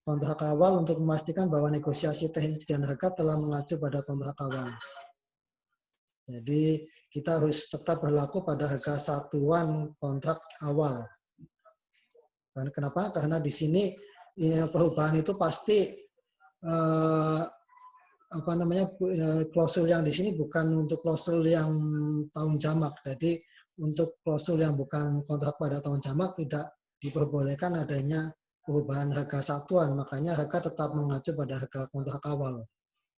kontrak awal untuk memastikan bahwa negosiasi teknis dan harga telah mengacu pada kontrak awal. Jadi kita harus tetap berlaku pada harga satuan kontrak awal. Dan kenapa? Karena di sini perubahan itu pasti apa namanya, klausul yang di sini bukan untuk klausul yang tahun jamak. Jadi untuk klausul yang bukan kontrak pada tahun jamak tidak diperbolehkan adanya perubahan harga satuan. Makanya harga tetap mengacu pada harga kontrak awal.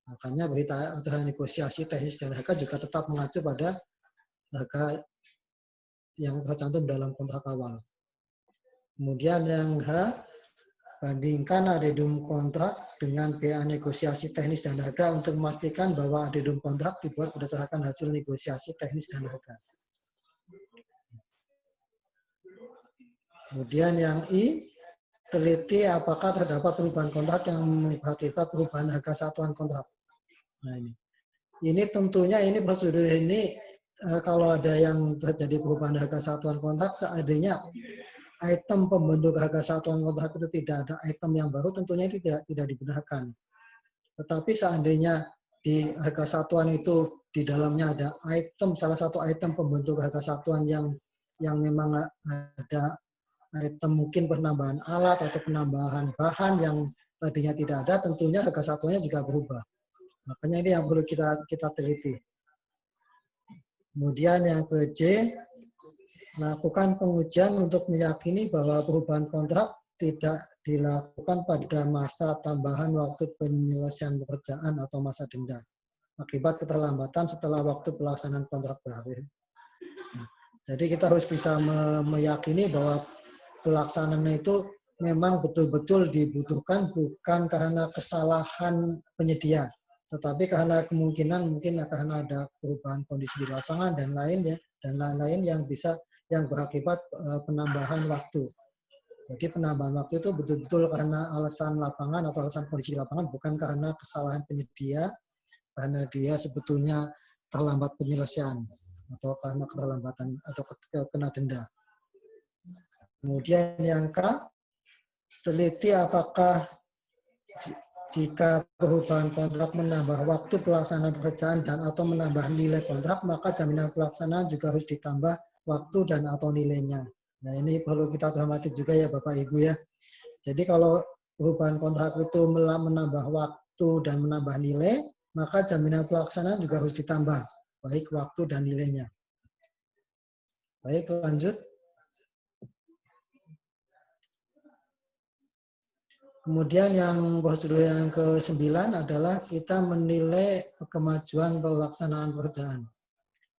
Makanya berita acara negosiasi teknis dan harga juga tetap mengacu pada harga yang tercantum dalam kontrak awal. Kemudian yang H, bandingkan adendum kontrak dengan BA negosiasi teknis dan harga untuk memastikan bahwa adendum kontrak dibuat berdasarkan hasil negosiasi teknis dan harga. Kemudian yang I, teliti apakah terdapat perubahan kontrak yang mengakibat perubahan harga satuan kontrak. Nah ini tentunya ini prosedur ini kalau ada yang terjadi perubahan harga satuan kontrak, seandainya item pembentuk harga satuan kontrak itu tidak ada item yang baru, tentunya itu tidak dibenarkan. Tetapi seandainya di harga satuan itu di dalamnya ada item, salah satu item pembentuk harga satuan yang memang ada item mungkin penambahan alat atau penambahan bahan yang tadinya tidak ada, tentunya harga satuannya juga berubah. Makanya ini yang perlu kita teliti. Kemudian yang ke J, lakukan pengujian untuk meyakini bahwa perubahan kontrak tidak dilakukan pada masa tambahan waktu penyelesaian pekerjaan atau masa denda akibat keterlambatan setelah waktu pelaksanaan kontrak berakhir. Jadi kita harus bisa meyakini bahwa pelaksanaan itu memang betul-betul dibutuhkan, bukan karena kesalahan penyedia, tetapi karena kemungkinan mungkin akan ada perubahan kondisi di lapangan dan lain-lain yang berakibat penambahan waktu. Jadi penambahan waktu itu betul-betul karena alasan lapangan atau alasan kondisi di lapangan, bukan karena kesalahan penyedia, karena dia sebetulnya terlambat penyelesaian atau karena keterlambatan atau kena denda. Kemudian yang K, teliti apakah jika perubahan kontrak menambah waktu pelaksanaan pekerjaan dan atau menambah nilai kontrak, maka jaminan pelaksanaan juga harus ditambah waktu dan atau nilainya. Nah ini perlu kita cermati juga ya Bapak Ibu ya. Jadi kalau perubahan kontrak itu menambah waktu dan menambah nilai, maka jaminan pelaksanaan juga harus ditambah, baik waktu dan nilainya. Baik, lanjut. Kemudian yang prosedur yang ke-9 adalah kita menilai kemajuan pelaksanaan pekerjaan.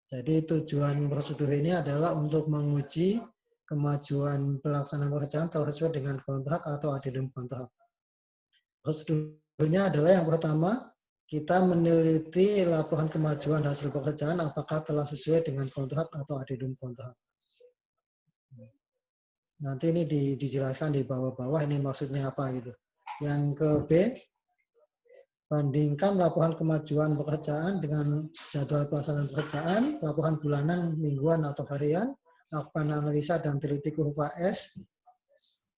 Jadi tujuan prosedur ini adalah untuk menguji kemajuan pelaksanaan pekerjaan telah sesuai dengan kontrak atau adendum kontrak. Prosedurnya adalah yang pertama, kita meneliti laporan kemajuan hasil pekerjaan apakah telah sesuai dengan kontrak atau adendum kontrak. Nanti ini dijelaskan di bawah-bawah ini maksudnya apa gitu. Yang ke B, bandingkan laporan kemajuan pekerjaan dengan jadwal pelaksanaan pekerjaan, laporan bulanan, mingguan, atau harian, lakukan analisa dan teliti kurva S.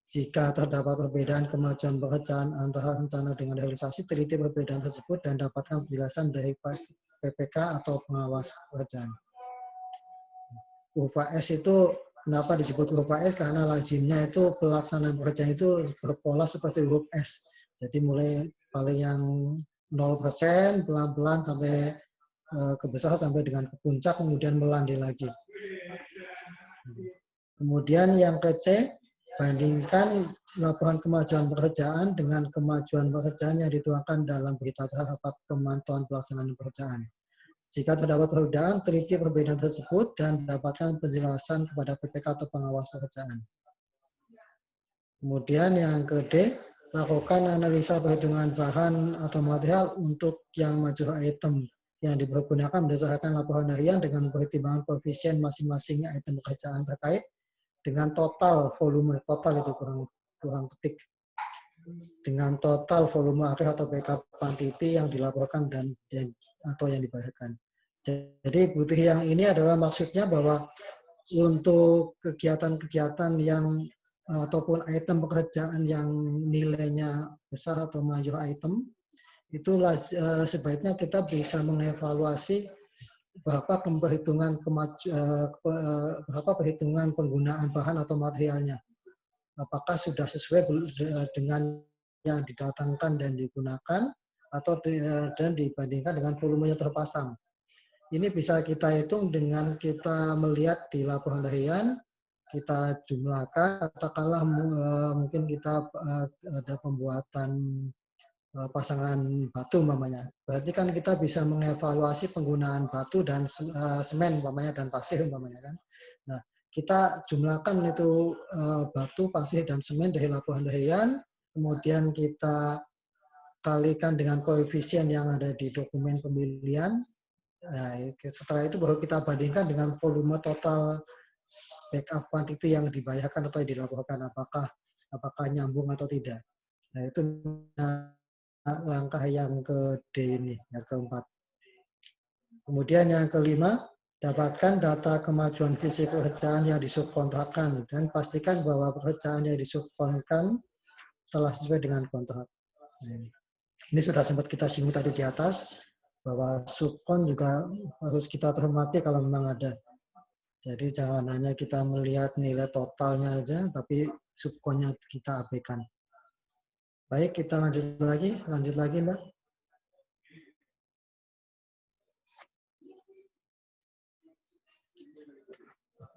Jika terdapat perbedaan kemajuan pekerjaan antara rencana dengan realisasi, teliti perbedaan tersebut dan dapatkan penjelasan dari PPK atau pengawas pekerjaan. Kurva S itu kenapa disebut kurva S? Karena lazimnya itu pelaksanaan pekerjaan itu berpola seperti huruf S. Jadi mulai paling yang 0%, pelan-pelan sampai ke besar sampai dengan ke puncak, kemudian melandai lagi. Kemudian yang ke C, bandingkan laporan kemajuan pekerjaan dengan kemajuan pekerjaan yang dituangkan dalam berita acara rapat pemantauan pelaksanaan pekerjaan. Jika terdapat perbedaan, teliti perbedaan tersebut dan dapatkan penjelasan kepada PPK atau pengawas pekerjaan. Kemudian yang ke D, lakukan analisa perhitungan bahan atau material untuk yang major item yang dipergunakan berdasarkan laporan harian dengan pertimbangan koefisien masing-masing item pekerjaan terkait dengan total volume, total itu kurang ketik, dengan total volume akhir atau backup quantity yang dilaporkan dan atau yang dibayarkan. Jadi butuh yang ini adalah maksudnya bahwa untuk kegiatan-kegiatan yang ataupun item pekerjaan yang nilainya besar atau major item, itulah sebaiknya kita bisa mengevaluasi berapa perhitungan penggunaan bahan atau materialnya. Apakah sudah sesuai dengan yang didatangkan dan digunakan atau dan dibandingkan dengan volumenya terpasang. Ini bisa kita hitung dengan kita melihat di laporan harian, kita jumlahkan, katakanlah mungkin kita ada pembuatan pasangan batu umpamanya. Berarti kan kita bisa mengevaluasi penggunaan batu dan semen umpamanya dan pasir umpamanya kan. Nah, kita jumlahkan itu batu, pasir dan semen dari laporan harian, kemudian kita kalikan dengan koefisien yang ada di dokumen pemilihan. Nah, setelah itu baru kita bandingkan dengan volume total backup quantity yang dibayarkan atau dilaporkan, apakah nyambung atau tidak. Nah, itu langkah yang ke D ini, yang keempat. Kemudian yang kelima, dapatkan data kemajuan fisik pekerjaan yang disubkontrakkan dan pastikan bahwa pekerjaan yang disubkontrakkan telah sesuai dengan kontrak. Ini sudah sempat kita singgung tadi di atas, bahwa subkon juga harus kita hormati kalau memang ada. Jadi jangan hanya kita melihat nilai totalnya aja, tapi subkonnya kita abaikan. Baik, kita lanjut lagi Mbak.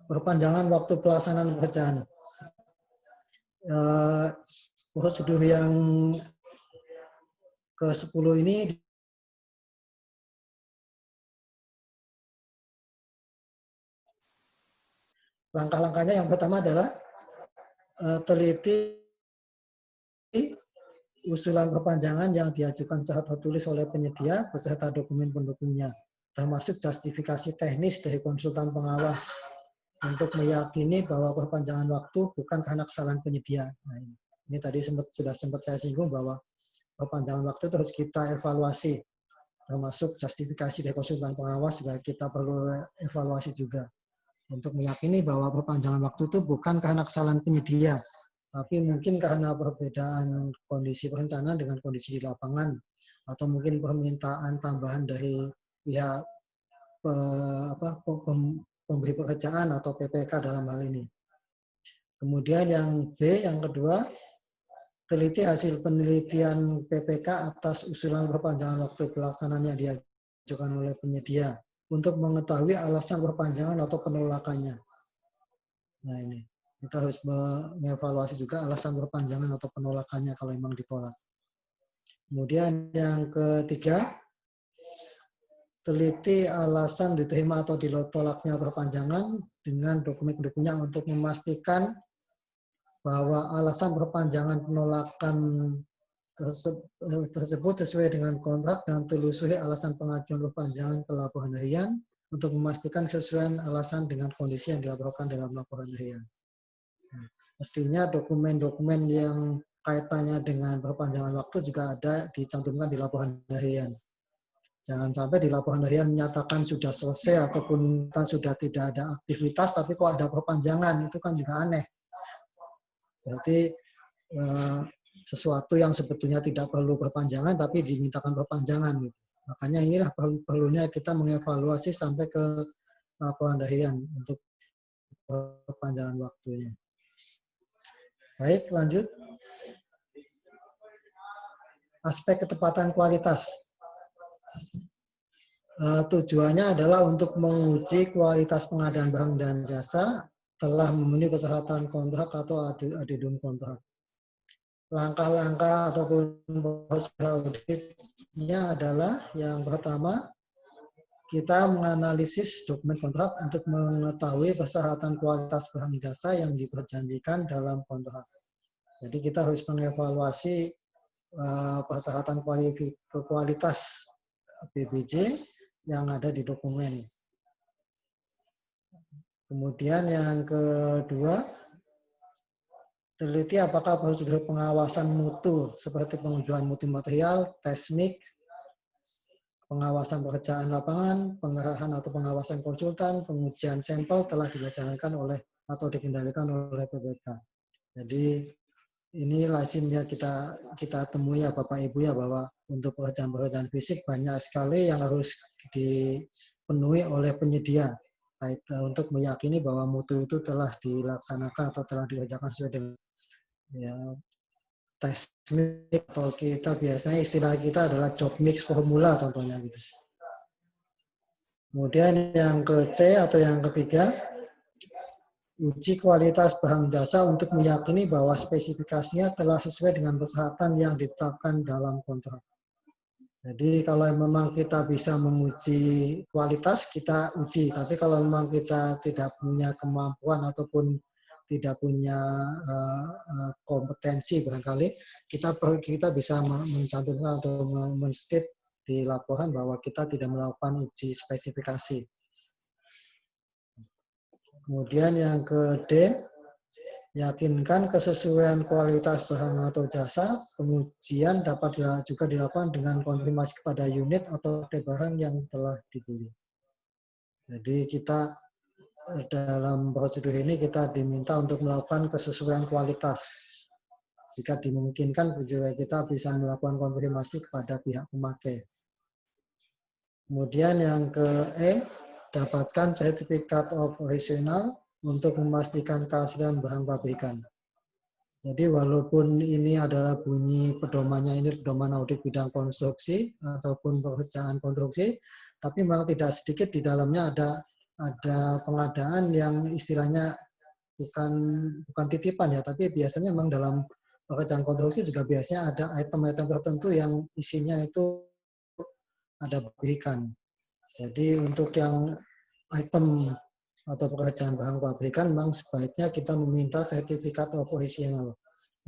Perpanjangan waktu pelaksanaan pekerjaan. Prosedur yang ke-10 ini langkah-langkahnya yang pertama adalah teliti usulan perpanjangan yang diajukan secara tertulis oleh penyedia beserta dokumen pendukungnya, termasuk justifikasi teknis dari konsultan pengawas untuk meyakini bahwa perpanjangan waktu bukan karena kesalahan penyedia. Nah, ini tadi sudah sempat saya singgung bahwa perpanjangan waktu terus kita evaluasi, termasuk justifikasi dari konsultan pengawas juga kita perlu evaluasi juga untuk meyakini bahwa perpanjangan waktu itu bukan karena kesalahan penyedia, tapi mungkin karena perbedaan kondisi perencanaan dengan kondisi di lapangan, atau mungkin permintaan tambahan dari pihak pemberi pekerjaan atau PPK dalam hal ini. Kemudian yang B, yang kedua, teliti hasil penelitian PPK atas usulan perpanjangan waktu pelaksanaan yang diajukan oleh penyedia untuk mengetahui alasan perpanjangan atau penolakannya. Nah ini, kita harus mengevaluasi juga alasan perpanjangan atau penolakannya kalau memang ditolak. Kemudian yang ketiga, teliti alasan diterima atau ditolaknya perpanjangan dengan dokumen pendukungnya untuk memastikan bahwa alasan perpanjangan penolakan tersebut sesuai dengan kontrak dan telusuri alasan pengajuan perpanjangan ke laporan harian untuk memastikan kesesuaian alasan dengan kondisi yang dilaporkan dalam laporan harian. Mestinya dokumen-dokumen yang kaitannya dengan perpanjangan waktu juga ada dicantumkan di laporan harian. Jangan sampai di laporan harian menyatakan sudah selesai ataupun sudah tidak ada aktivitas, tapi kok ada perpanjangan, itu kan juga aneh. Berarti sesuatu yang sebetulnya tidak perlu perpanjangan, tapi dimintakan perpanjangan. Makanya inilah perlunya kita mengevaluasi sampai ke laporan harian untuk perpanjangan waktunya. Baik, lanjut. Aspek ketepatan kualitas. Tujuannya adalah untuk menguji kualitas pengadaan barang dan jasa telah memenuhi persyaratan kontrak atau addendum kontrak. Langkah-langkah ataupun prosedur auditnya adalah yang pertama, kita menganalisis dokumen kontrak untuk mengetahui persyaratan kualitas barang jasa yang diperjanjikan dalam kontrak. Jadi kita harus mengevaluasi persyaratan kualitas BBJ yang ada di dokumen. Kemudian yang kedua, teliti apakah prosedur pengawasan mutu seperti pengujian mutu material, tes mix, pengawasan pekerjaan lapangan, pengarahan atau pengawasan konsultan, pengujian sampel telah dilaksanakan oleh atau dikendalikan oleh PPK. Jadi ini lazimnya kita temui ya Bapak Ibu ya, bahwa untuk pekerjaan-pekerjaan fisik banyak sekali yang harus dipenuhi oleh penyedia untuk meyakini bahwa mutu itu telah dilaksanakan atau telah dikerjakan sesuai dengan ya, tes mix, atau kita biasanya istilah kita adalah job mix formula contohnya gitu. Kemudian yang ke C atau yang ketiga, uji kualitas bahan jasa untuk meyakini bahwa spesifikasinya telah sesuai dengan persyaratan yang ditetapkan dalam kontrak. Jadi kalau memang kita bisa menguji kualitas, kita uji. Tapi kalau memang kita tidak punya kemampuan ataupun tidak punya kompetensi barangkali, kita bisa mencantumkan atau men-state di laporan bahwa kita tidak melakukan uji spesifikasi. Kemudian yang ke D, yakinkan kesesuaian kualitas bahan atau jasa. Pengujian dapat juga dilakukan dengan konfirmasi kepada unit atau barang yang telah dibeli. Jadi kita dalam prosedur ini kita diminta untuk melakukan kesesuaian kualitas. Jika dimungkinkan juga kita bisa melakukan konfirmasi kepada pihak pemakai. Kemudian yang ke E, dapatkan sertifikat operasional untuk memastikan keaslian bahan pabrikan. Jadi walaupun ini adalah bunyi pedomannya ini pedoman audit bidang konstruksi ataupun pekerjaan konstruksi, tapi memang tidak sedikit di dalamnya ada pengadaan yang istilahnya bukan titipan ya, tapi biasanya memang dalam pekerjaan konstruksi juga biasanya ada item-item tertentu yang isinya itu ada pabrikan. Jadi untuk yang item atau pekerjaan bahan pabrikan memang sebaiknya kita meminta sertifikat operasional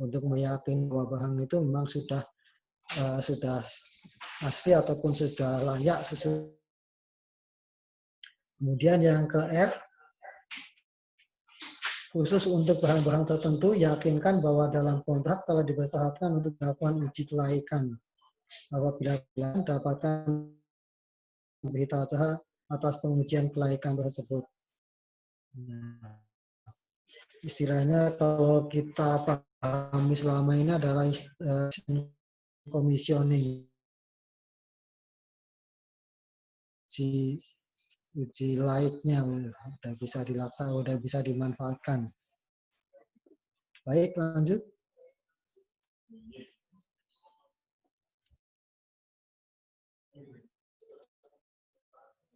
untuk meyakini bahwa bahan itu memang sudah asli ataupun sudah layak sesuai. Kemudian yang ke F, khusus untuk bahan-bahan tertentu, yakinkan bahwa dalam kontrak telah dipersyaratkan untuk dilakukan uji kelaikan. Apabila dapatkan berita acara atas pengujian kelaikan tersebut. Nah, istilahnya kalau kita pahami selama ini adalah commissioning. Uji laiknya udah bisa dilaksanakan, udah bisa dimanfaatkan. Baik, lanjut.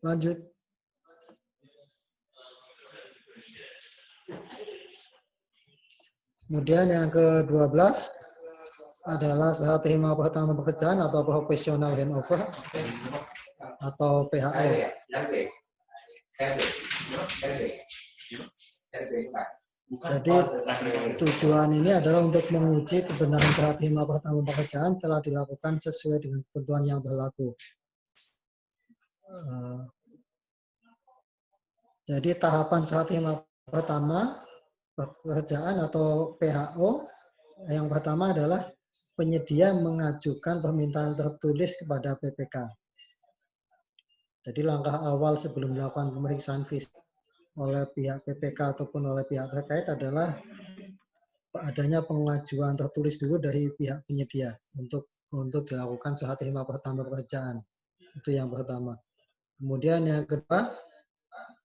Lanjut. Kemudian yang ke-12 adalah serah terima pertama pekerjaan atau professional handover atau PHO. Jadi tujuan ini adalah untuk menguji kebenaran serah terima pertama pekerjaan telah dilakukan sesuai dengan ketentuan yang berlaku. Jadi tahapan serah terima pertama pekerjaan atau PHO yang pertama adalah penyedia mengajukan permintaan tertulis kepada PPK. Jadi langkah awal sebelum melakukan pemeriksaan fisik oleh pihak PPK ataupun oleh pihak terkait adalah adanya pengajuan tertulis dulu dari pihak penyedia untuk dilakukan serah terima pertama pekerjaan. Itu yang pertama. Kemudian yang kedua,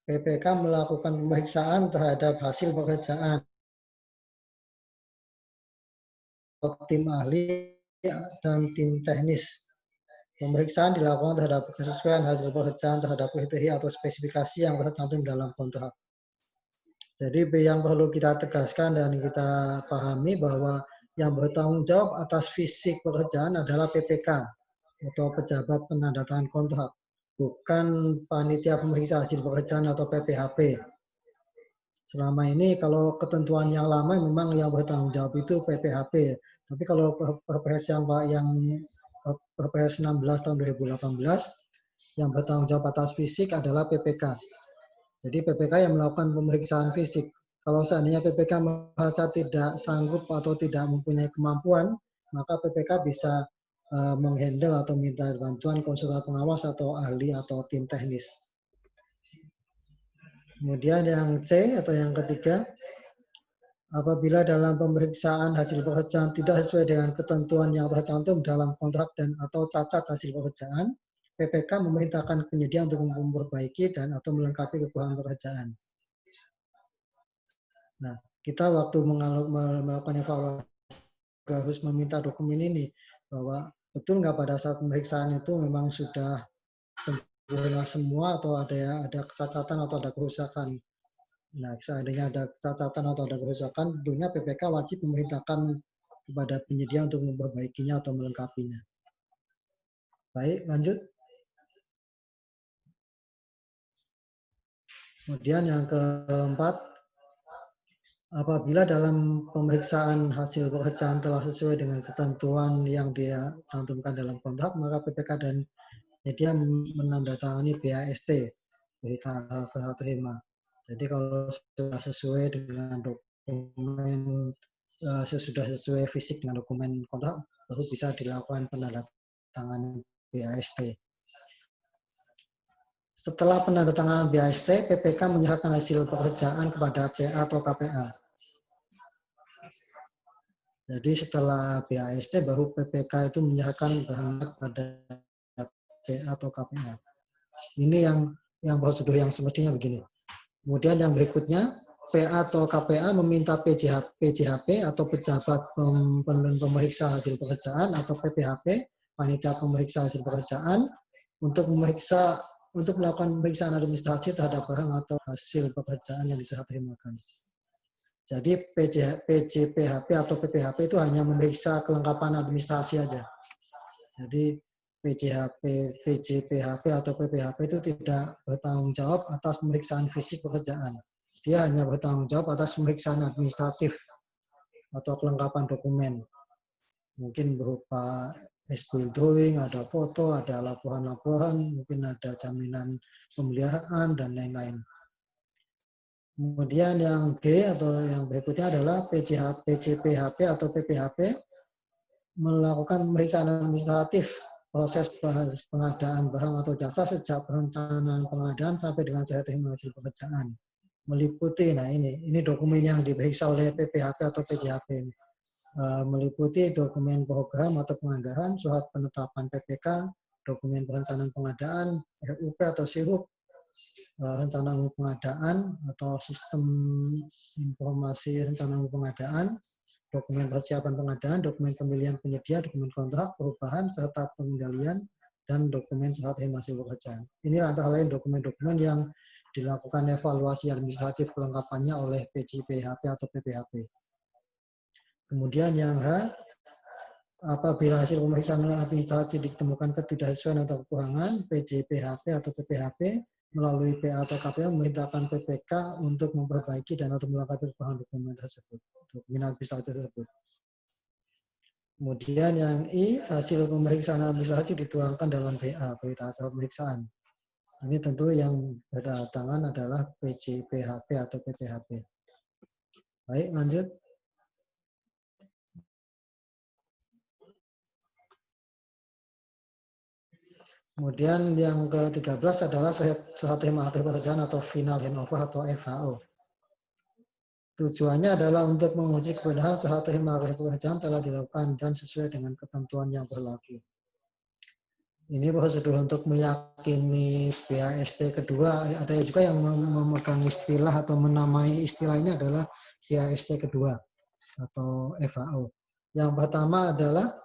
PPK melakukan pemeriksaan terhadap hasil pekerjaan. Tim ahli dan tim teknis. Pemeriksaan dilakukan terhadap kesesuaian hasil pekerjaan terhadap kriteria atau spesifikasi yang tercantum dalam kontrak. Jadi yang perlu kita tegaskan dan kita pahami bahwa yang bertanggung jawab atas fisik pekerjaan adalah PPK atau pejabat penandatangan kontrak, bukan panitia pemeriksa hasil pekerjaan atau PPHP. Selama ini kalau ketentuan yang lama memang yang bertanggung jawab itu PPHP. Tapi kalau Perpres yang Perpres 16 tahun 2018 yang bertanggung jawab atas fisik adalah PPK. Jadi PPK yang melakukan pemeriksaan fisik. Kalau seandainya PPK merasa tidak sanggup atau tidak mempunyai kemampuan, maka PPK bisa menghandle atau minta bantuan konsultan pengawas atau ahli atau tim teknis. Kemudian yang C atau yang ketiga, apabila dalam pemeriksaan hasil pekerjaan tidak sesuai dengan ketentuan yang tercantum dalam kontrak dan atau cacat hasil pekerjaan, PPK memerintahkan penyedia untuk memperbaiki dan atau melengkapi kekurangan pekerjaan. Nah, kita waktu melakukan evaluasi juga harus meminta dokumen ini, bahwa betul nggak pada saat pemeriksaan itu memang sudah sempurna semua atau ada kecacatan atau ada kerusakan. Nah, seandainya ada kecacatan atau ada kerusakan, tentunya PPK wajib memerintahkan kepada penyedia untuk memperbaikinya atau melengkapinya. Baik, lanjut. Kemudian yang keempat, apabila dalam pemeriksaan hasil pekerjaan telah sesuai dengan ketentuan yang dia cantumkan dalam kontrak, maka PPK dan penyedia menandatangani BAST, berita serah terima. Jadi kalau sudah sesuai dengan dokumen, sudah sesuai fisik dengan dokumen kontrak, baru bisa dilakukan penandatanganan BAST. Setelah penandatanganan BAST, PPK menyerahkan hasil pekerjaan kepada PA atau KPA. Jadi setelah BAST baru PPK itu menyerahkan barang kepada PA atau KPA. Ini yang prosedur yang semestinya begini. Kemudian yang berikutnya, PA atau KPA meminta PJHP atau pejabat pemeriksa hasil pekerjaan atau PPHP, panitia pemeriksa hasil pekerjaan, untuk melakukan pemeriksaan administrasi terhadap barang atau hasil pekerjaan yang diserah terimakan. Jadi PJPHP atau PPHP itu hanya memeriksa kelengkapan administrasi saja. Jadi PJPHP atau PPHP itu tidak bertanggung jawab atas pemeriksaan fisik pekerjaan. Dia hanya bertanggung jawab atas pemeriksaan administratif atau kelengkapan dokumen. Mungkin berupa SPL drawing, ada foto, ada laporan-laporan, mungkin ada jaminan pemeliharaan, dan lain-lain. Kemudian yang B atau yang berikutnya adalah PJPHP atau PPHP melakukan pemeriksaan administratif proses pengadaan barang atau jasa sejak perencanaan pengadaan sampai dengan serah terima hasil pekerjaan. Meliputi, nah ini dokumen yang diperiksa oleh PPHP atau PJHP ini. Meliputi dokumen program atau penganggaran, surat penetapan PPK, dokumen perencanaan pengadaan, RUP atau SIRUP, rencana umum pengadaan atau sistem informasi rencana umum pengadaan, dokumen persiapan pengadaan, dokumen pemilihan penyedia, dokumen kontrak, perubahan, serta pengendalian, dan dokumen serah terima hasil pekerjaan. Ini antara lain dokumen-dokumen yang dilakukan evaluasi administratif kelengkapannya oleh PJPHP atau PPHP. Kemudian yang H, apabila hasil pemeriksaan administrasi ditemukan ketidaksesuaian atau kekurangan, PJPHP atau PPHP melalui PA atau KPA memerintahkan PPK untuk memperbaiki dan atau melengkapi kekurangan dokumen tersebut, dokumen administrasi tersebut. Kemudian yang I, hasil pemeriksaan administrasi dituangkan dalam BA, berita acara pemeriksaan. Ini tentu yang berdatangan adalah PJPHP atau PPHP. Baik, lanjut. Kemudian yang ke-13 adalah serah terima akhir pekerjaan atau final handover atau FHO. Tujuannya adalah untuk menguji kebenaran serah terima akhir pekerjaan telah dilakukan dan sesuai dengan ketentuan yang berlaku. Ini prosedur untuk meyakini BAST kedua. Ada juga yang memegang istilah atau menamai istilah ini adalah BAST kedua atau FHO. Yang pertama adalah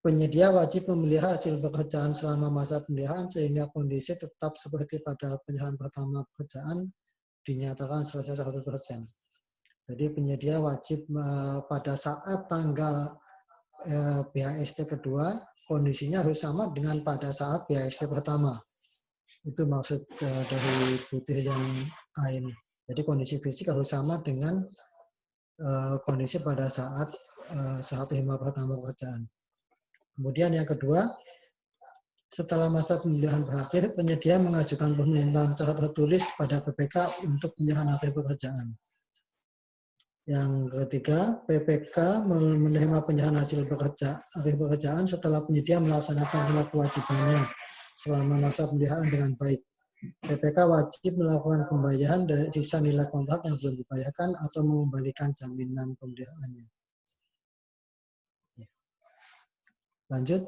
penyedia wajib memelihara hasil pekerjaan selama masa pemeliharaan sehingga kondisi tetap seperti pada penyerahan pertama pekerjaan dinyatakan selesai 100%. Jadi penyedia wajib pada saat tanggal BAST kedua, kondisinya harus sama dengan pada saat BAST pertama. Itu maksud dari butir yang A ini. Jadi kondisi fisik harus sama dengan kondisi pada saat serah terima pertama pekerjaan. Kemudian yang kedua, setelah masa pemeliharaan berakhir, penyedia mengajukan permintaan secara tertulis kepada PPK untuk penyerahan akhir pekerjaan. Yang ketiga, PPK menerima penyerahan hasil akhir pekerjaan setelah penyedia melaksanakan semua kewajibannya selama masa pemeliharaan dengan baik. PPK wajib melakukan pembayaran dari sisa nilai kontrak yang belum dibayarkan atau mengembalikan jaminan pemeliharaannya. Lanjut.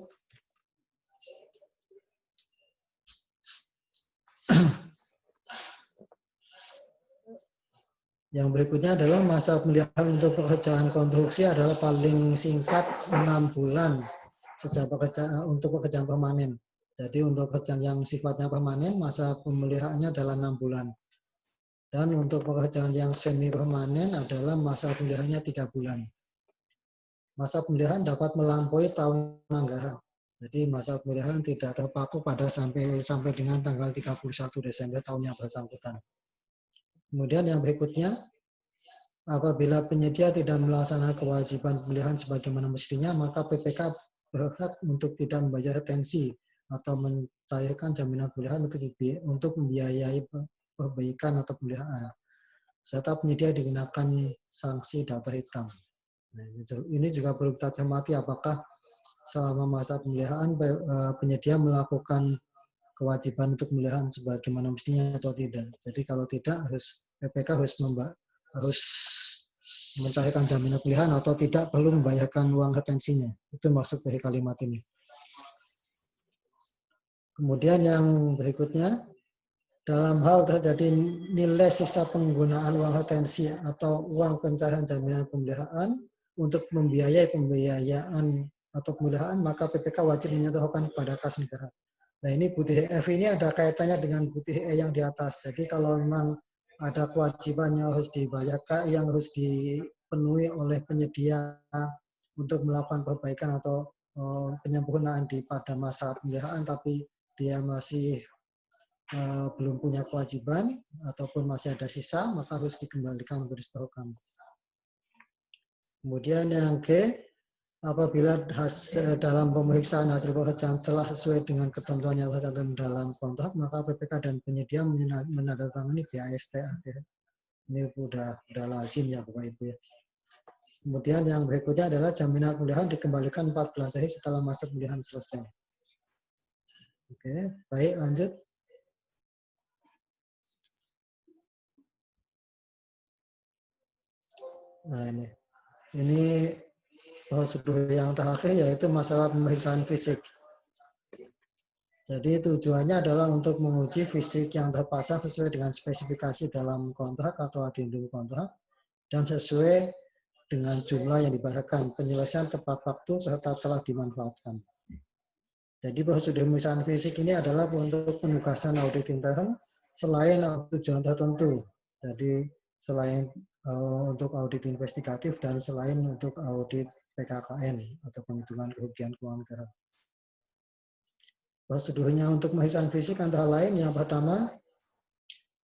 Yang berikutnya adalah masa pemeliharaan untuk pekerjaan konstruksi adalah paling singkat 6 bulan sejak untuk pekerjaan permanen. Jadi untuk pekerjaan yang sifatnya permanen, masa pemeliharaannya adalah 6 bulan. Dan untuk pekerjaan yang semi permanen adalah masa pemeliharaannya 3 bulan. Masa pemeliharaan dapat melampaui tahun anggaran. Jadi masa pemeliharaan tidak terpaku pada sampai dengan tanggal 31 Desember tahun yang bersangkutan. Kemudian yang berikutnya, apabila penyedia tidak melaksanakan kewajiban pemeliharaan sebagaimana mestinya, maka PPK berhak untuk tidak membayar retensi atau mencairkan jaminan pemeliharaan untuk membiayai perbaikan atau pemeliharaan. Serta penyedia dikenakan sanksi daftar hitam. Nah, ini juga perlu kita cermati apakah selama masa pemeliharaan penyedia melakukan kewajiban untuk pemeliharaan sebagaimana mestinya atau tidak. Jadi kalau tidak, PPK harus mencairkan jaminan pemeliharaan atau tidak perlu membayarkan uang retensinya. Itu maksud dari kalimat ini. Kemudian yang berikutnya, dalam hal terjadi nilai sisa penggunaan uang retensi atau uang pencairan jaminan pemeliharaan untuk membiayai pembiayaan atau pemeliharaan, maka PPK wajib menyerahkan kepada kas negara. Nah ini bukti F ini ada kaitannya dengan bukti E yang di atas. Jadi kalau memang ada kewajiban yang harus dibayarkan, yang harus dipenuhi oleh penyedia untuk melakukan perbaikan atau penyempurnaan pada masa pemeliharaan, tapi dia masih belum punya kewajiban ataupun masih ada sisa, maka harus dikembalikan untuk disetorkan. Kemudian yang G, apabila dalam pemeriksaan hasil pekerjaan telah sesuai dengan ketentuan yang tercantum dalam kontrak, maka PPK dan penyedia menandatangani BASTA. Ini sudah lazim ya Bapak Ibu ya. Kemudian yang berikutnya adalah jaminan pemeliharaan dikembalikan 14 hari setelah masa pemeliharaan selesai. Oke, baik lanjut. Nah ini prosedur yang terakhir yaitu masalah pemeriksaan fisik. Jadi tujuannya adalah untuk menguji fisik yang terpasang sesuai dengan spesifikasi dalam kontrak atau adendum kontrak dan sesuai dengan jumlah yang dibayarkan, penyelesaian tepat waktu serta telah dimanfaatkan. Jadi prosedur pemeriksaan fisik ini adalah untuk penugasan audit intern selain tujuan tertentu. Jadi selain untuk audit investigatif dan selain untuk audit PKKN atau penghitungan kerugian keuangan negara. Prosedurnya untuk pemeriksaan fisik antara lain yang pertama,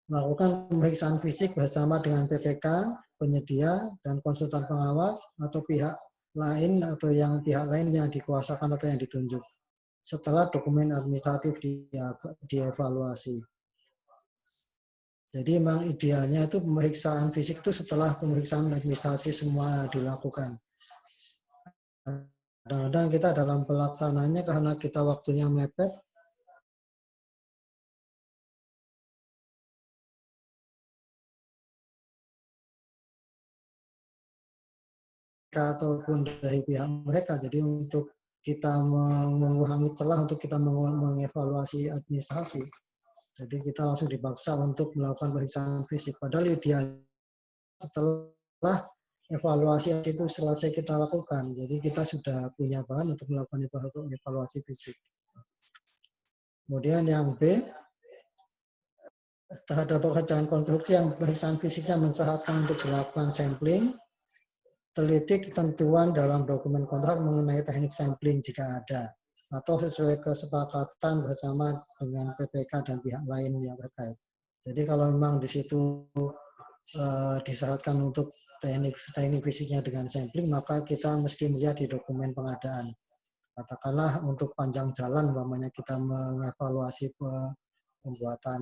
melakukan pemeriksaan fisik bersama dengan PPK, penyedia, dan konsultan pengawas atau pihak lain atau pihak lain yang dikuasakan atau yang ditunjuk. Setelah dokumen administratif dievaluasi. Jadi memang idealnya itu pemeriksaan fisik itu setelah pemeriksaan administrasi semua dilakukan. Kadang-kadang kita dalam pelaksanaannya karena kita waktunya mepet, ataupun dari pihak mereka. Jadi untuk kita mengurangi celah untuk kita mengevaluasi administrasi. Jadi kita langsung dipaksa untuk melakukan pemeriksaan fisik. Padahal ideal setelah evaluasi itu selesai kita lakukan. Jadi kita sudah punya bahan untuk melakukan evaluasi fisik. Kemudian yang B, terhadap pekerjaan konstruksi yang pemeriksaan fisiknya mensyaratkan untuk dilakukan sampling, teliti ketentuan dalam dokumen kontrak mengenai teknik sampling jika ada, atau sesuai kesepakatan bersama dengan PPK dan pihak lain yang terkait. Jadi kalau memang di situ disyaratkan untuk teknik fisiknya dengan sampling, maka kita mesti melihat di dokumen pengadaan. Katakanlah untuk panjang jalan, umpamanya kita mengevaluasi pembuatan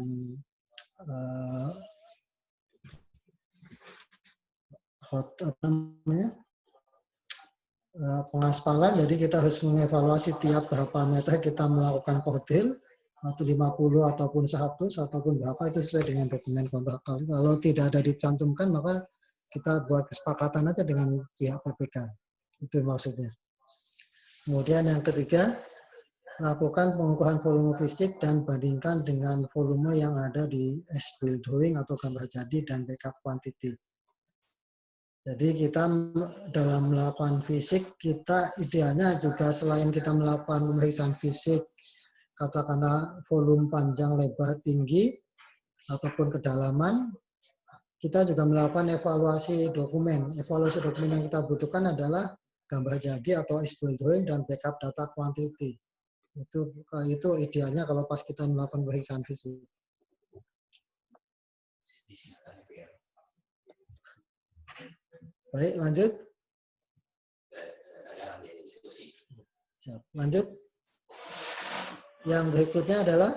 pengaspalan, jadi kita harus mengevaluasi tiap berapa meter kita melakukan koordil, atau 50 ataupun 100 ataupun berapa, itu sesuai dengan dokumen kontrak. Kalau tidak ada dicantumkan, maka kita buat kesepakatan aja dengan pihak PPK. Itu maksudnya. Kemudian yang ketiga, lakukan pengukuran volume fisik dan bandingkan dengan volume yang ada di as-built drawing atau gambar jadi dan backup quantity. Jadi kita dalam melakukan fisik, kita idealnya juga selain kita melakukan pemeriksaan fisik, katakanlah volume panjang, lebar, tinggi, ataupun kedalaman, kita juga melakukan evaluasi dokumen. Evaluasi dokumen yang kita butuhkan adalah gambar jadi atau is-build drawing dan backup data quantity. Itu idealnya kalau pas kita melakukan pemeriksaan fisik. Baik, lanjut. Siap. Lanjut. Yang berikutnya adalah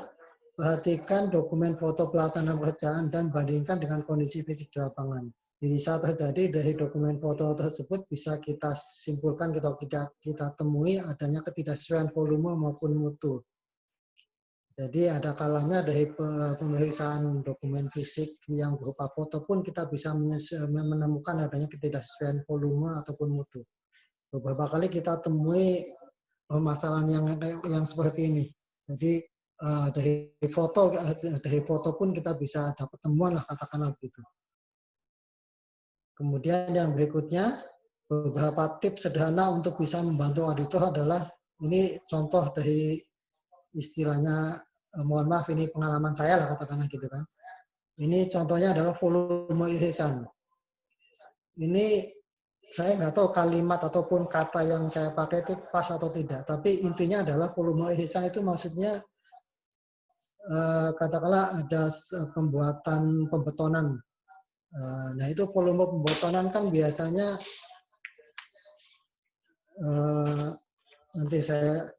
perhatikan dokumen foto pelaksanaan pekerjaan dan bandingkan dengan kondisi fisik di lapangan. Bisa terjadi dari dokumen foto tersebut bisa kita simpulkan kita temui adanya ketidaksesuaian volume maupun mutu. Jadi ada kalanya dari pemeriksaan dokumen fisik yang berupa foto pun kita bisa menemukan adanya ketidaksesuaian volume ataupun mutu. Beberapa kali kita temui permasalahan yang seperti ini. Jadi dari foto pun kita bisa dapat temuan lah, katakanlah begitu. Kemudian yang berikutnya, beberapa tips sederhana untuk bisa membantu auditor adalah, ini contoh dari istilahnya, mohon maaf ini pengalaman saya lah katakanlah gitu kan. Ini contohnya adalah volume irisan. Ini saya nggak tahu kalimat ataupun kata yang saya pakai itu pas atau tidak, tapi intinya adalah volume irisan itu maksudnya katakanlah ada pembuatan pembetonan. Nah itu volume pembetonan kan biasanya nanti saya,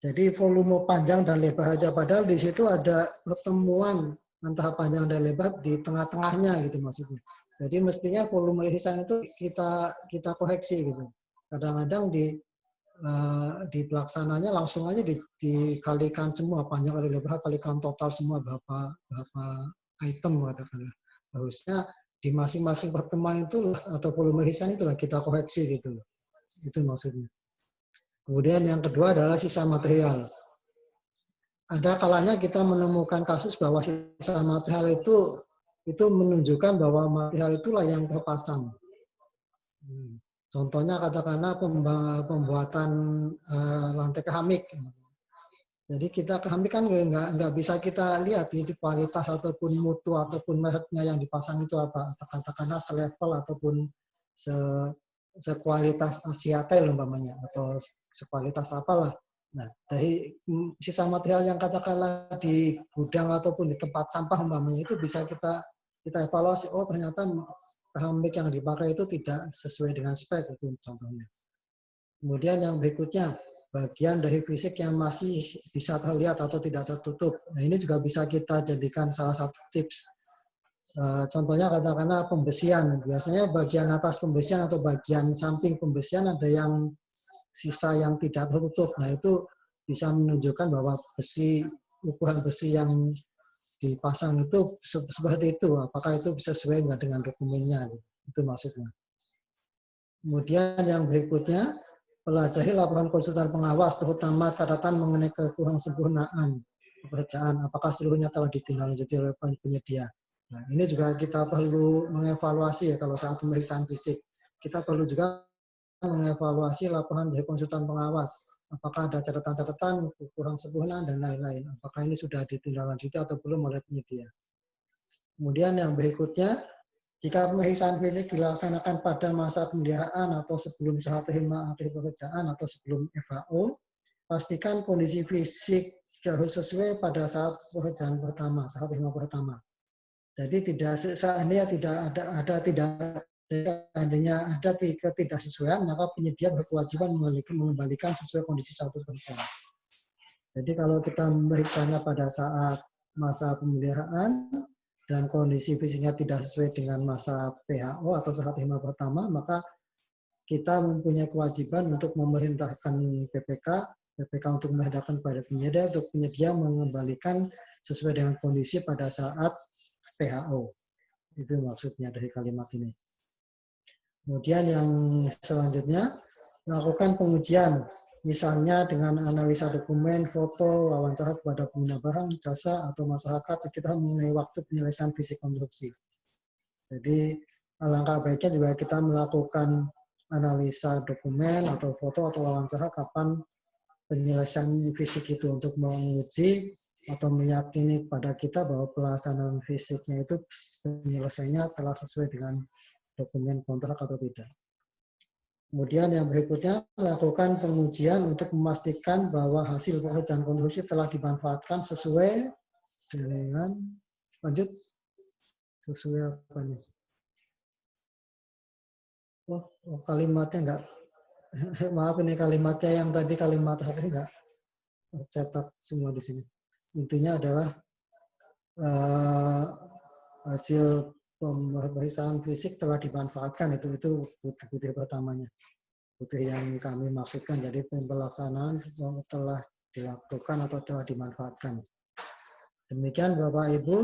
jadi volume panjang dan lebar aja, padahal di situ ada pertemuan antara panjang dan lebar di tengah-tengahnya gitu maksudnya. Jadi mestinya volume irisan itu kita koreksi gitu. Kadang-kadang di pelaksananya langsung aja dikalikan semua, panjang kali lebar kalikan total semua berapa item katakanlah. Harusnya di masing-masing pertemuan itu atau volume irisan itulah kita koreksi gitu. Itu maksudnya. Kemudian yang kedua adalah sisa material. Ada kalanya kita menemukan kasus bahwa sisa material itu menunjukkan bahwa material itulah yang terpasang. Contohnya katakanlah pembuatan lantai keramik. Jadi kita keramik kan nggak bisa kita lihat itu kualitas ataupun mutu ataupun mereknya yang dipasang itu apa. Katakanlah selevel ataupun sekualitas Asia Tile umpamanya atau sekualitas apalah. Nah, dari sisa material yang katakanlah di gudang ataupun di tempat sampah umpamanya itu bisa kita evaluasi, oh ternyata keramik yang dipakai itu tidak sesuai dengan spek, itu contohnya. Kemudian yang berikutnya, bagian dari fisik yang masih bisa terlihat atau tidak tertutup. Nah, ini juga bisa kita jadikan salah satu tips. Contohnya katakanlah pembesian. Biasanya bagian atas pembesian atau bagian samping pembesian ada yang sisa yang tidak tertutup. Nah, itu bisa menunjukkan bahwa ukuran besi yang dipasang itu seperti itu. Apakah itu bisa sesuai nggak dengan dokumennya? Itu maksudnya. Kemudian yang berikutnya, pelajari laporan konsultan pengawas, terutama catatan mengenai kekurang sempurnaan pekerjaan. Apakah seluruhnya telah ditindaklanjuti oleh penyedia? Nah, ini juga kita perlu mengevaluasi ya kalau saat pemeriksaan fisik. Kita perlu juga mengevaluasi laporan dari konsultan pengawas. Apakah ada catatan-catatan kurang sempurna dan lain-lain. Apakah ini sudah ditindaklanjuti atau belum oleh penyedia. Kemudian yang berikutnya, jika pemeriksaan fisik dilaksanakan pada masa pemeliharaan atau sebelum serah terima akhir pekerjaan atau sebelum FAO, pastikan kondisi fisik harus sesuai pada saat pekerjaan pertama, serah terima pertama. Jadi seandainya ada ketidaksesuaian, maka penyedia berkewajiban mengembalikan sesuai kondisi 100%. Jadi kalau kita memeriksanya pada saat masa pemeliharaan dan kondisi fisiknya tidak sesuai dengan masa PHO atau serah terima pertama, maka kita mempunyai kewajiban untuk memerintahkan PPK untuk memerintahkan pada penyedia untuk penyedia mengembalikan sesuai dengan kondisi pada saat PHO. Itu maksudnya dari kalimat ini. Kemudian yang selanjutnya, lakukan pengujian, misalnya dengan analisa dokumen, foto, wawancara kepada pengguna barang, jasa, atau masyarakat sekitar mengenai waktu penyelesaian fisik konstruksi. Jadi alangkah baiknya juga kita melakukan analisa dokumen atau foto atau wawancara kapan penyelesaian fisik itu untuk menguji atau meyakini pada kita bahwa pelaksanaan fisiknya itu penyelesaiannya telah sesuai dengan dokumen kontrak atau tidak. Kemudian yang berikutnya, lakukan pengujian untuk memastikan bahwa hasil pekerjaan konstruksi telah dimanfaatkan sesuai dengan, lanjut, sesuai apa nih? Oh, kalimatnya enggak, maaf ini kalimatnya yang tadi kalimat hari enggak cetak semua di sini. Intinya adalah hasil pemeriksaan fisik telah dimanfaatkan, itu butir pertamanya, butir yang kami maksudkan. Jadi pelaksanaan telah dilakukan atau telah dimanfaatkan. Demikian Bapak Ibu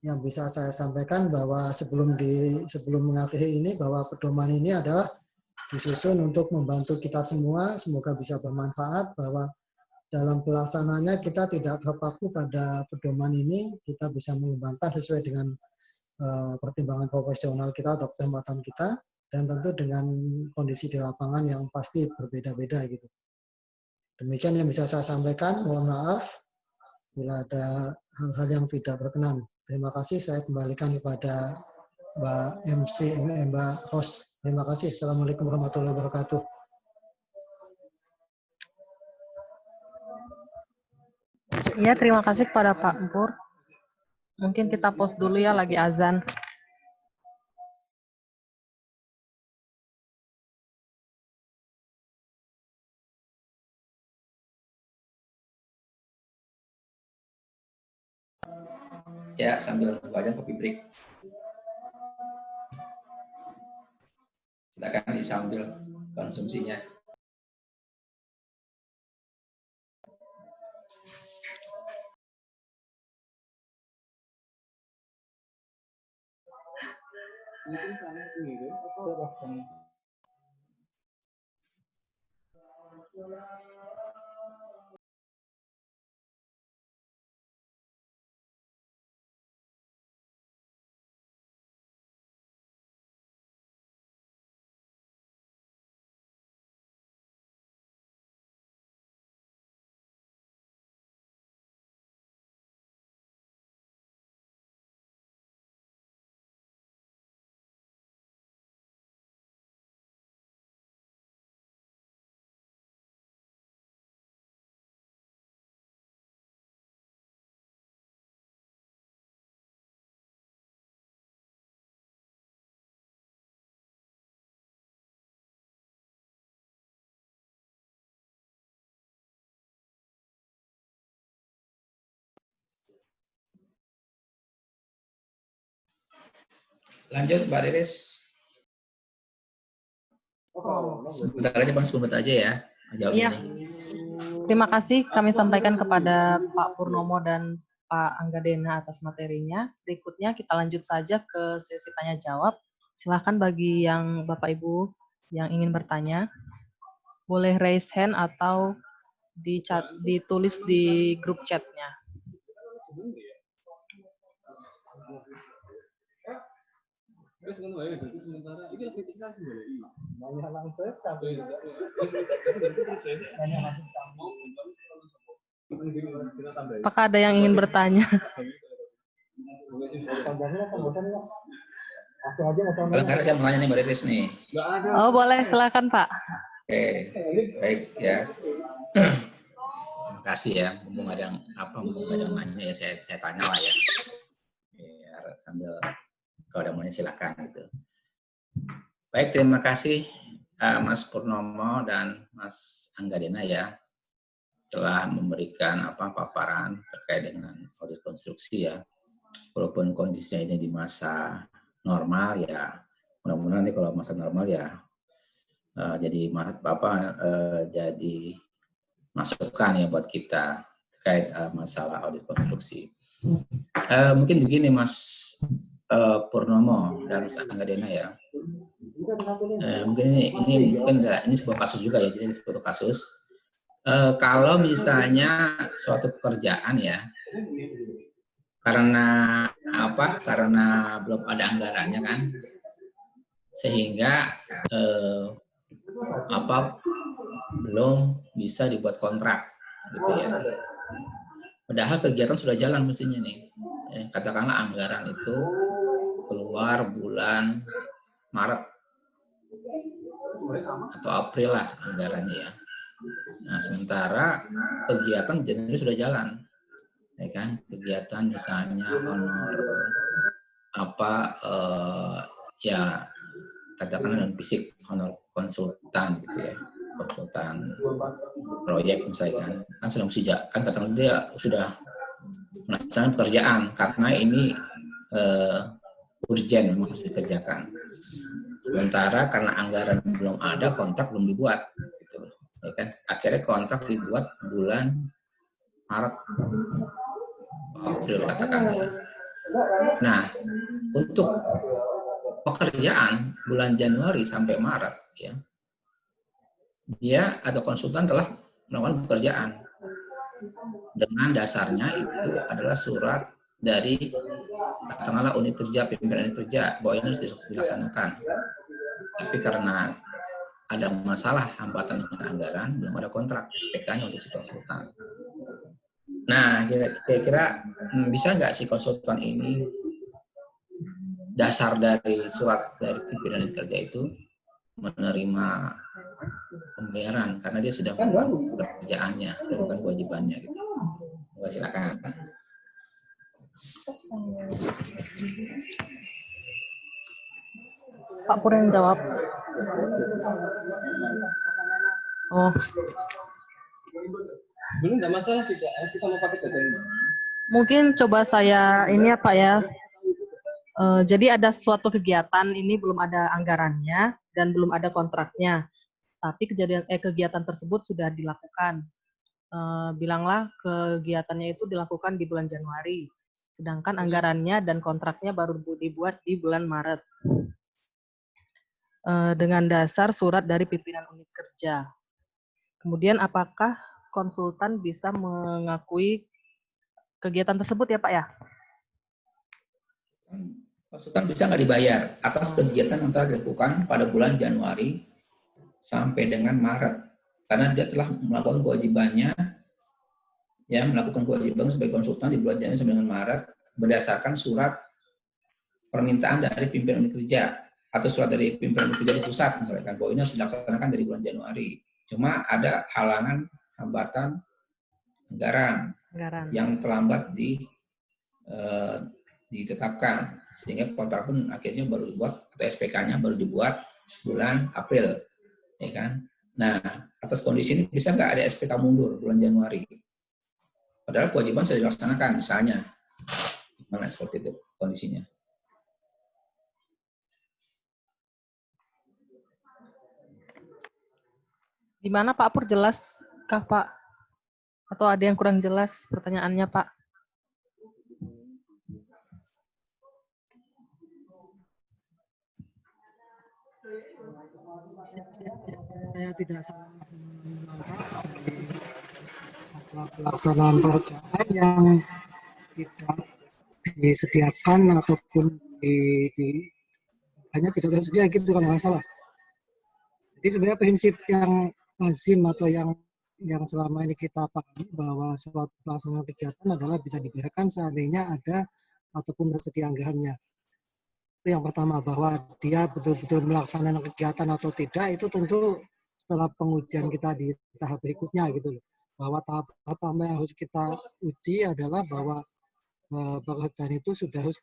yang bisa saya sampaikan, bahwa sebelum mengakhiri ini, bahwa pedoman ini adalah disusun untuk membantu kita semua, semoga bisa bermanfaat, bahwa dalam pelaksanaannya kita tidak terpaku pada pedoman ini, kita bisa mengembangkan sesuai dengan pertimbangan profesional kita atau kesempatan kita, dan tentu dengan kondisi di lapangan yang pasti berbeda-beda gitu. Demikian yang bisa saya sampaikan, mohon maaf bila ada hal-hal yang tidak berkenan. Terima kasih, saya kembalikan kepada Mbak MC, Mbak Host. Terima kasih. Assalamualaikum warahmatullahi wabarakatuh. Ya, terima kasih kepada Pak Pur. Mungkin kita pause dulu ya, lagi azan. Ya, sambil wajan kopi break. Silakan disambil konsumsinya. Mungkin saya sendiri atau Lanjut, Mbak Riris. Sebentar aja, Bang, sebentar aja ya. Iya. Terima kasih kami sampaikan kepada Pak Purnomo dan Pak Anggadena atas materinya. Berikutnya kita lanjut saja ke sesi tanya jawab. Silakan bagi yang Bapak Ibu yang ingin bertanya, boleh raise hand atau ditulis di grup chatnya. Apakah ada yang ingin bertanya? Kalau nggak ada, saya mau nanya nih Mbak Riris nih. Oh boleh, silakan Pak. Oke, baik ya. Terima kasih ya. Mumpung ada yang nanya ya, saya tanya lah ya. Biar sambil kalau ada mau silakan gitu. Baik, terima kasih Mas Purnomo dan Mas Anggadena ya, telah memberikan paparan terkait dengan audit konstruksi ya. Walaupun kondisinya ini di masa normal ya, mudah-mudahan nanti kalau masa normal ya jadi masukan ya buat kita terkait masalah audit konstruksi. Mungkin begini Mas Purnomo dan Mas Anggadena ya. Mungkin ini sebuah kasus juga ya, jadi ini sebuah kasus. Kalau misalnya suatu pekerjaan ya, karena apa? Karena belum ada anggarannya kan, sehingga belum bisa dibuat kontrak, gitu ya. Padahal kegiatan sudah jalan mestinya nih. Katakanlah anggaran itu keluar bulan Maret atau April lah anggarannya ya. Nah, sementara kegiatan Januari sudah jalan, ya kan? Kegiatan misalnya honor ya katakanlah non fisik, honor konsultan gitu ya, konsultan proyek misalkan, kan sudah mesti kan katakanlah dia sudah melaksanakan pekerjaan karena ini urgent memang harus dikerjakan. Sementara karena anggaran belum ada, kontrak belum dibuat, gitu loh. Ya kan? Akhirnya kontrak dibuat bulan Maret, April katakanlah. Nah, untuk pekerjaan bulan Januari sampai Maret, ya, dia atau konsultan telah melakukan pekerjaan. Dengan dasarnya itu adalah surat dari katakanlah unit kerja, pimpinan unit kerja, bahwa ini harus dilaksanakan. Tapi karena ada masalah hambatan dengan anggaran, belum ada kontrak SPK-nya untuk si konsultan. Nah, kira-kira bisa nggak si konsultan ini dasar dari surat dari pimpinan unit kerja itu menerima pembayaran karena dia sudah melakukan pekerjaannya, sudah melakukan kewajibannya gitu. Silakan. Pak Pur yang jawab. Oh. Belum nggak masalah sih, kita mau pakai data. Mungkin coba saya ini ya Pak ya. Jadi ada suatu kegiatan ini belum ada anggarannya dan belum ada kontraknya. Tapi kegiatan tersebut sudah dilakukan. Bilanglah kegiatannya itu dilakukan di bulan Januari. Sedangkan anggarannya dan kontraknya baru dibuat di bulan Maret. Dengan dasar surat dari pimpinan unit kerja. Kemudian apakah konsultan bisa mengakui kegiatan tersebut ya Pak ya? Konsultan bisa nggak dibayar atas kegiatan yang telah dilakukan pada bulan Januari sampai dengan Maret. Karena dia telah melakukan kewajibannya, ya melakukan kewajiban sebagai konsultan di bulan Januari sampai dengan Maret berdasarkan surat permintaan dari pimpinan unit kerja atau surat dari pimpinan unit kerja di pusat misalkan bahwa ini harus dilaksanakan dari bulan Januari. Cuma ada halangan, hambatan anggaran yang terlambat ditetapkan sehingga kontrak pun akhirnya baru dibuat atau SPK-nya baru dibuat bulan April, ya kan? Nah, atas kondisi ini bisa nggak ada SPK mundur bulan Januari? Padahal kewajiban sudah dilaksanakan, misalnya, gimana seperti itu kondisinya? Di mana Pak Pur jelas kah Pak? Atau ada yang kurang jelas pertanyaannya Pak? Saya tidak salah menangkap dari pelaksanaan pekerjaan yang tidak disediakan ataupun hanya tidak tersedia gitu kalau nggak salah. Jadi sebenarnya prinsip yang lazim atau yang selama ini kita pahami bahwa suatu pelaksanaan kegiatan adalah bisa dibayarkan seandainya ada ataupun tersedia anggarannya. Itu yang pertama, bahwa dia betul-betul melaksanakan kegiatan atau tidak itu tentu setelah pengujian kita di tahap berikutnya gitu loh. Bahwa tahap pertama yang harus kita uji adalah bahwa pekerjaan itu sudah harus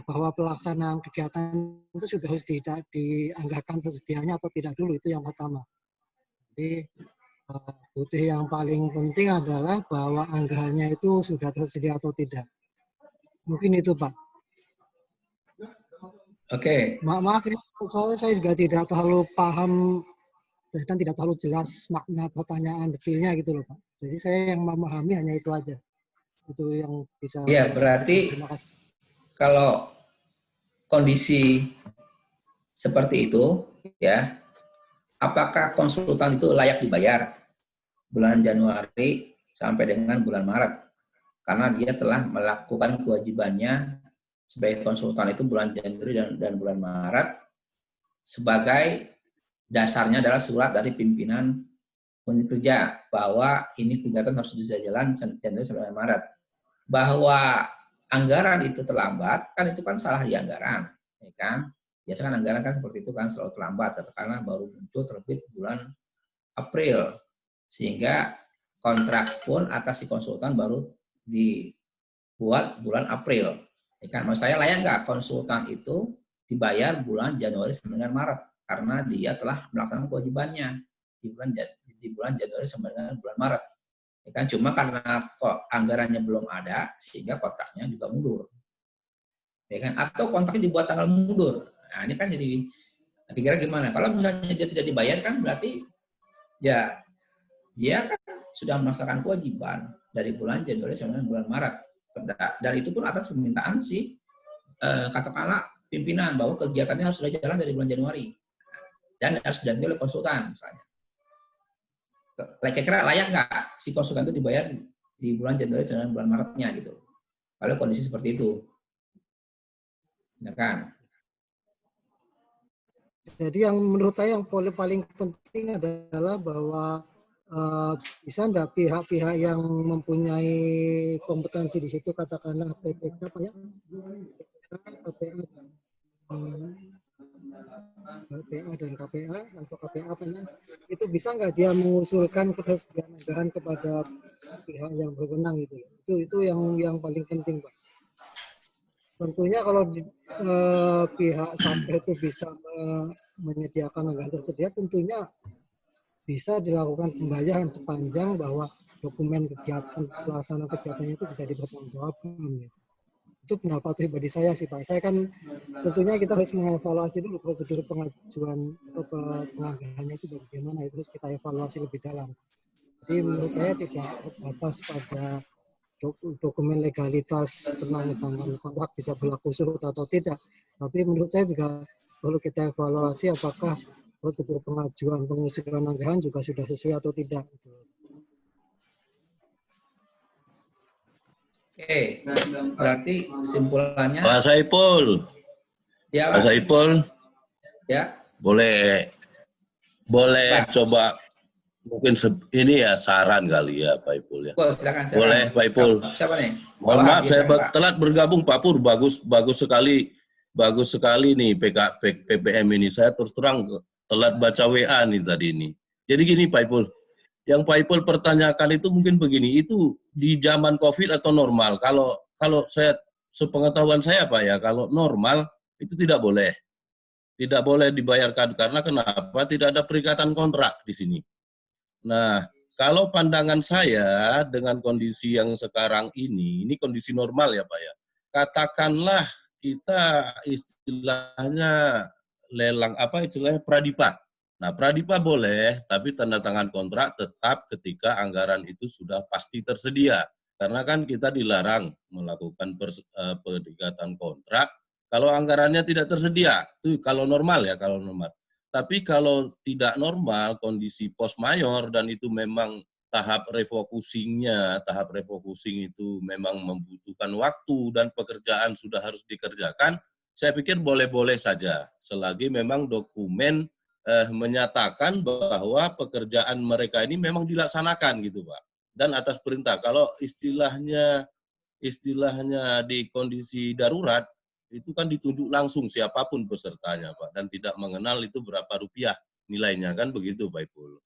bahwa pelaksanaan kegiatan itu sudah harus dianggarkan tersedianya atau tidak dulu, itu yang pertama. Jadi butuh yang paling penting adalah bahwa anggarannya itu sudah tersedia atau tidak. Mungkin itu Pak. Oke. Maaf, soalnya saya juga tidak terlalu paham dan tidak terlalu jelas makna pertanyaan detailnya gitu loh Pak. Jadi saya yang memahami hanya itu aja. Itu yang bisa. Iya, berarti terima kasih. Kalau kondisi seperti itu, ya, apakah konsultan itu layak dibayar bulan Januari sampai dengan bulan Maret? karena dia telah melakukan kewajibannya sebagai konsultan itu bulan Januari dan bulan Maret, sebagai dasarnya adalah surat dari pimpinan unit kerja bahwa ini kegiatan harus bisa jalan Januari sampai Maret. Bahwa anggaran itu terlambat, kan itu kan salah di anggaran, ya kan? Biasanya kan anggaran kan seperti itu kan, selalu terlambat, katakanlah baru muncul terbit bulan April, sehingga kontrak pun atas si konsultan baru dibuat bulan April. Ya kan? Maksud saya layak nggak konsultan itu dibayar bulan Januari sampai dengan Maret, karena dia telah melaksanakan kewajibannya di bulan Januari sampai dengan bulan Maret. Ya kan? Cuma karena kok anggarannya belum ada, sehingga kontraknya juga mundur. Ya kan? Atau kontraknya dibuat tanggal mundur. Nah, ini kan jadi kira-kira gimana? Kalau misalnya dia tidak dibayar kan berarti ya dia kan sudah melaksanakan kewajiban dari bulan Januari sampai bulan Maret. Dan itu pun atas permintaan si katakanlah pimpinan bahwa kegiatannya harus sudah jalan dari bulan Januari dan harus didampingi oleh konsultan misalnya. Kira-kira layak nggak si konsultan itu dibayar di bulan Januari sampai bulan Maretnya gitu? Kalau kondisi seperti itu, ya kan? Jadi yang menurut saya yang paling penting adalah bahwa bisa enggak pihak-pihak yang mempunyai kompetensi di situ, katakanlah PPK, Pak ya, KPA dan KPA atau KPA apa ya, itu bisa nggak dia mengusulkan ketersediaan anggaran kepada pihak yang berwenang gitu. Itu yang paling penting, Pak. Tentunya kalau pihak sampai itu bisa menyediakan anggaran tersedia, tentunya bisa dilakukan pembayaran sepanjang bahwa dokumen kegiatan pelaksanaan kegiatannya itu bisa dipertanggungjawabkan. Gitu. Itu pendapat pribadi saya sih, Pak. Saya kan tentunya kita harus mengevaluasi dulu prosedur pengajuan atau penganggarannya itu bagaimana, itu harus kita evaluasi lebih dalam. Jadi menurut saya tidak terbatas pada dokumen legalitas penandatanganan kontrak bisa berlaku surut atau tidak. Tapi menurut saya juga perlu kita evaluasi apakah prosedur pengajuan pengusulan anggaran juga sudah sesuai atau tidak. Oke, berarti kesimpulannya Pak Saipul. ya, Pak Saipul. Ya. Boleh Pak. Coba mungkin ini ya saran kali ya Pak Ipul ya. Silakan. Boleh Pak Ipul. Siapa nih? Mohon maaf saya telat bergabung Pak Pur. Bagus sekali nih PPM ini. Saya terus terang telat baca WA nih tadi ini. Jadi gini Pak Ipul. Yang Pak Ipul pertanyakan itu mungkin begini, itu di zaman COVID atau normal? Kalau saya sepengetahuan saya Pak ya, kalau normal itu tidak boleh. Tidak boleh dibayarkan karena kenapa? Tidak ada perikatan kontrak di sini. Nah, kalau pandangan saya dengan kondisi yang sekarang ini kondisi normal ya Pak ya. Katakanlah kita istilahnya lelang pradipa. Nah, pradipa boleh, tapi tanda tangan kontrak tetap ketika anggaran itu sudah pasti tersedia. Karena kan kita dilarang melakukan perikatan kontrak kalau anggarannya tidak tersedia. Itu kalau normal ya, kalau normal. Tapi kalau tidak normal, kondisi pos mayor dan itu memang tahap refocusing itu memang membutuhkan waktu dan pekerjaan sudah harus dikerjakan, saya pikir boleh-boleh saja. Selagi memang dokumen menyatakan bahwa pekerjaan mereka ini memang dilaksanakan gitu Pak. Dan atas perintah. Kalau istilahnya di kondisi darurat, itu kan ditunjuk langsung siapapun pesertanya Pak. Dan tidak mengenal itu berapa rupiah nilainya, kan begitu Pak Ipul.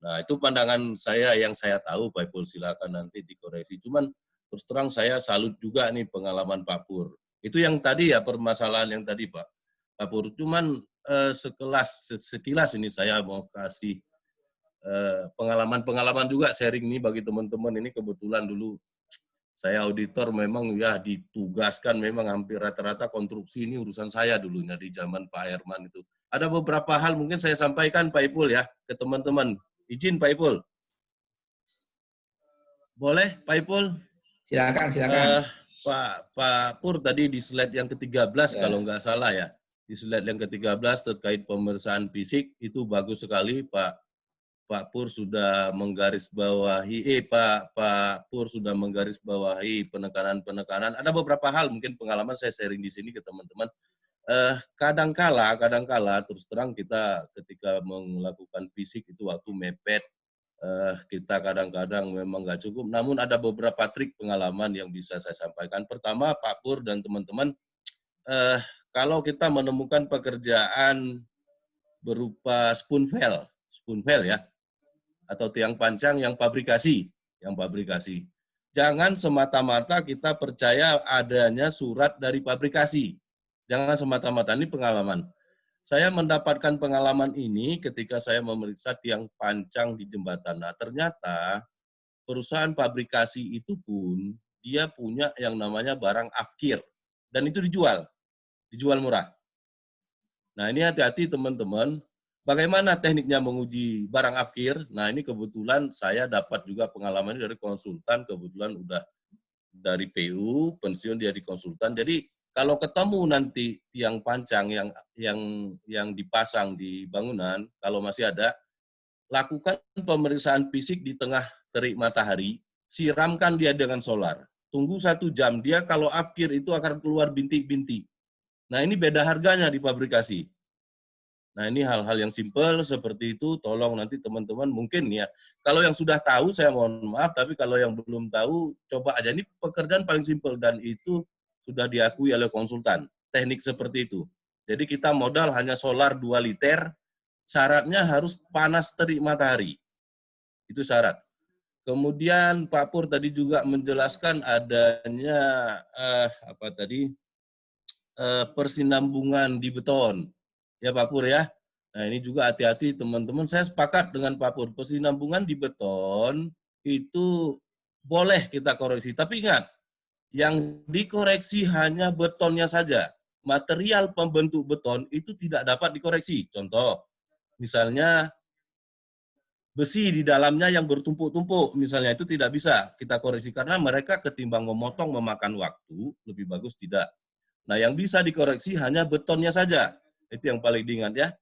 Nah itu pandangan saya yang saya tahu Pak Ipul, silakan nanti dikoreksi. Cuman terus terang saya salut juga nih pengalaman Pak Pur. Itu yang tadi ya, permasalahan yang tadi Pak Pur. Cuman sekilas ini saya mau kasih pengalaman juga sharing nih bagi teman-teman. Ini kebetulan dulu saya auditor, memang ya ditugaskan, memang hampir rata-rata konstruksi ini urusan saya dulunya di zaman Pak Herman itu. Ada beberapa hal mungkin saya sampaikan Pak Ipul ya ke teman-teman. Izin Pak Ipul. Boleh Pak Ipul? Silakan. Pak Pur tadi di slide yang ke-13 kalau nggak salah ya. Di slide yang ke-13 terkait pemeriksaan fisik itu bagus sekali Pak Pak Pur sudah menggarisbawahi, Pak Pur sudah menggarisbawahi penekanan-penekanan. Ada beberapa hal mungkin pengalaman saya sharing di sini ke teman-teman. Kadangkala terus terang kita ketika melakukan fisik itu waktu mepet, kita kadang-kadang memang nggak cukup. Namun ada beberapa trik pengalaman yang bisa saya sampaikan. Pertama, Pak Pur dan teman-teman, kalau kita menemukan pekerjaan berupa spoon fail ya, atau tiang pancang yang fabrikasi. Jangan semata-mata kita percaya adanya surat dari fabrikasi. Jangan semata-mata, ini pengalaman. Saya mendapatkan pengalaman ini ketika saya memeriksa tiang pancang di jembatan. Nah, ternyata perusahaan fabrikasi itu pun dia punya yang namanya barang akhir. Dan itu dijual murah. Nah, ini hati-hati teman-teman. Bagaimana tekniknya menguji barang akhir? Nah, ini kebetulan saya dapat juga pengalaman dari konsultan, kebetulan udah dari PU, pensiun dia di konsultan. Jadi, kalau ketemu nanti tiang pancang yang dipasang di bangunan, kalau masih ada, lakukan pemeriksaan fisik di tengah terik matahari, siramkan dia dengan solar. Tunggu 1 jam, dia kalau akhir itu akan keluar bintik-bintik. Nah, ini beda harganya di fabrikasi. Nah, ini hal-hal yang simpel seperti itu, tolong nanti teman-teman mungkin ya. Kalau yang sudah tahu, saya mohon maaf, tapi kalau yang belum tahu, coba aja. Ini pekerjaan paling simpel dan itu sudah diakui oleh konsultan. Teknik seperti itu. Jadi kita modal hanya solar 2 liter, syaratnya harus panas terik matahari. Itu syarat. Kemudian Pak Pur tadi juga menjelaskan adanya persinambungan di beton. Ya Pak Pur ya. Nah ini juga hati-hati teman-teman. Saya sepakat dengan Pak Pur. Persinambungan di beton itu boleh kita koreksi. Tapi ingat, yang dikoreksi hanya betonnya saja. Material pembentuk beton itu tidak dapat dikoreksi. Contoh, misalnya besi di dalamnya yang bertumpuk-tumpuk, misalnya itu tidak bisa kita koreksi. Karena mereka ketimbang memotong memakan waktu, lebih bagus tidak. Nah, yang bisa dikoreksi hanya betonnya saja. Itu yang paling diingat ya.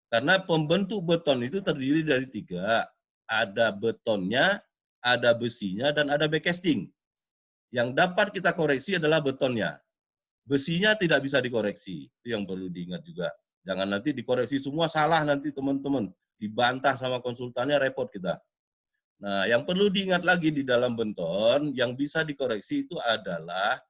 Karena pembentuk beton itu terdiri dari 3. Ada betonnya, ada besinya, dan ada backcasting. Yang dapat kita koreksi adalah betonnya. Besinya tidak bisa dikoreksi. Itu yang perlu diingat juga. Jangan nanti dikoreksi semua salah nanti teman-teman. Dibantah sama konsultannya, repot kita. Nah, yang perlu diingat lagi di dalam beton, yang bisa dikoreksi itu adalah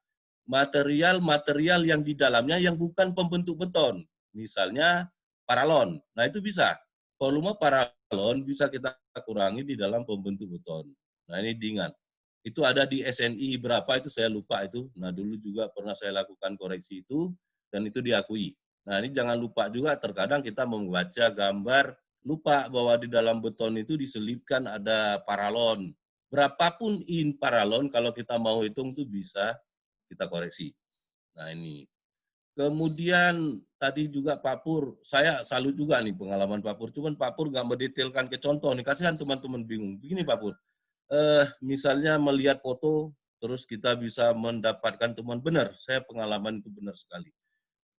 material-material yang di dalamnya yang bukan pembentuk beton. Misalnya paralon. Nah, itu bisa. Volume paralon bisa kita kurangi di dalam pembentuk beton. Nah, ini diingat. Itu ada di SNI berapa itu saya lupa itu. Nah, dulu juga pernah saya lakukan koreksi itu dan itu diakui. Nah, ini jangan lupa juga terkadang kita membaca gambar lupa bahwa di dalam beton itu diselipkan ada paralon. Berapapun in paralon kalau kita mau hitung itu bisa kita koreksi. Nah ini. Kemudian tadi juga Pak Pur, saya salut juga nih pengalaman Pak Pur, cuman Pak Pur nggak mendetailkan ke contoh nih, kasihan teman-teman bingung. Begini Pak Pur, misalnya melihat foto, terus kita bisa mendapatkan temuan benar, saya pengalaman itu benar sekali.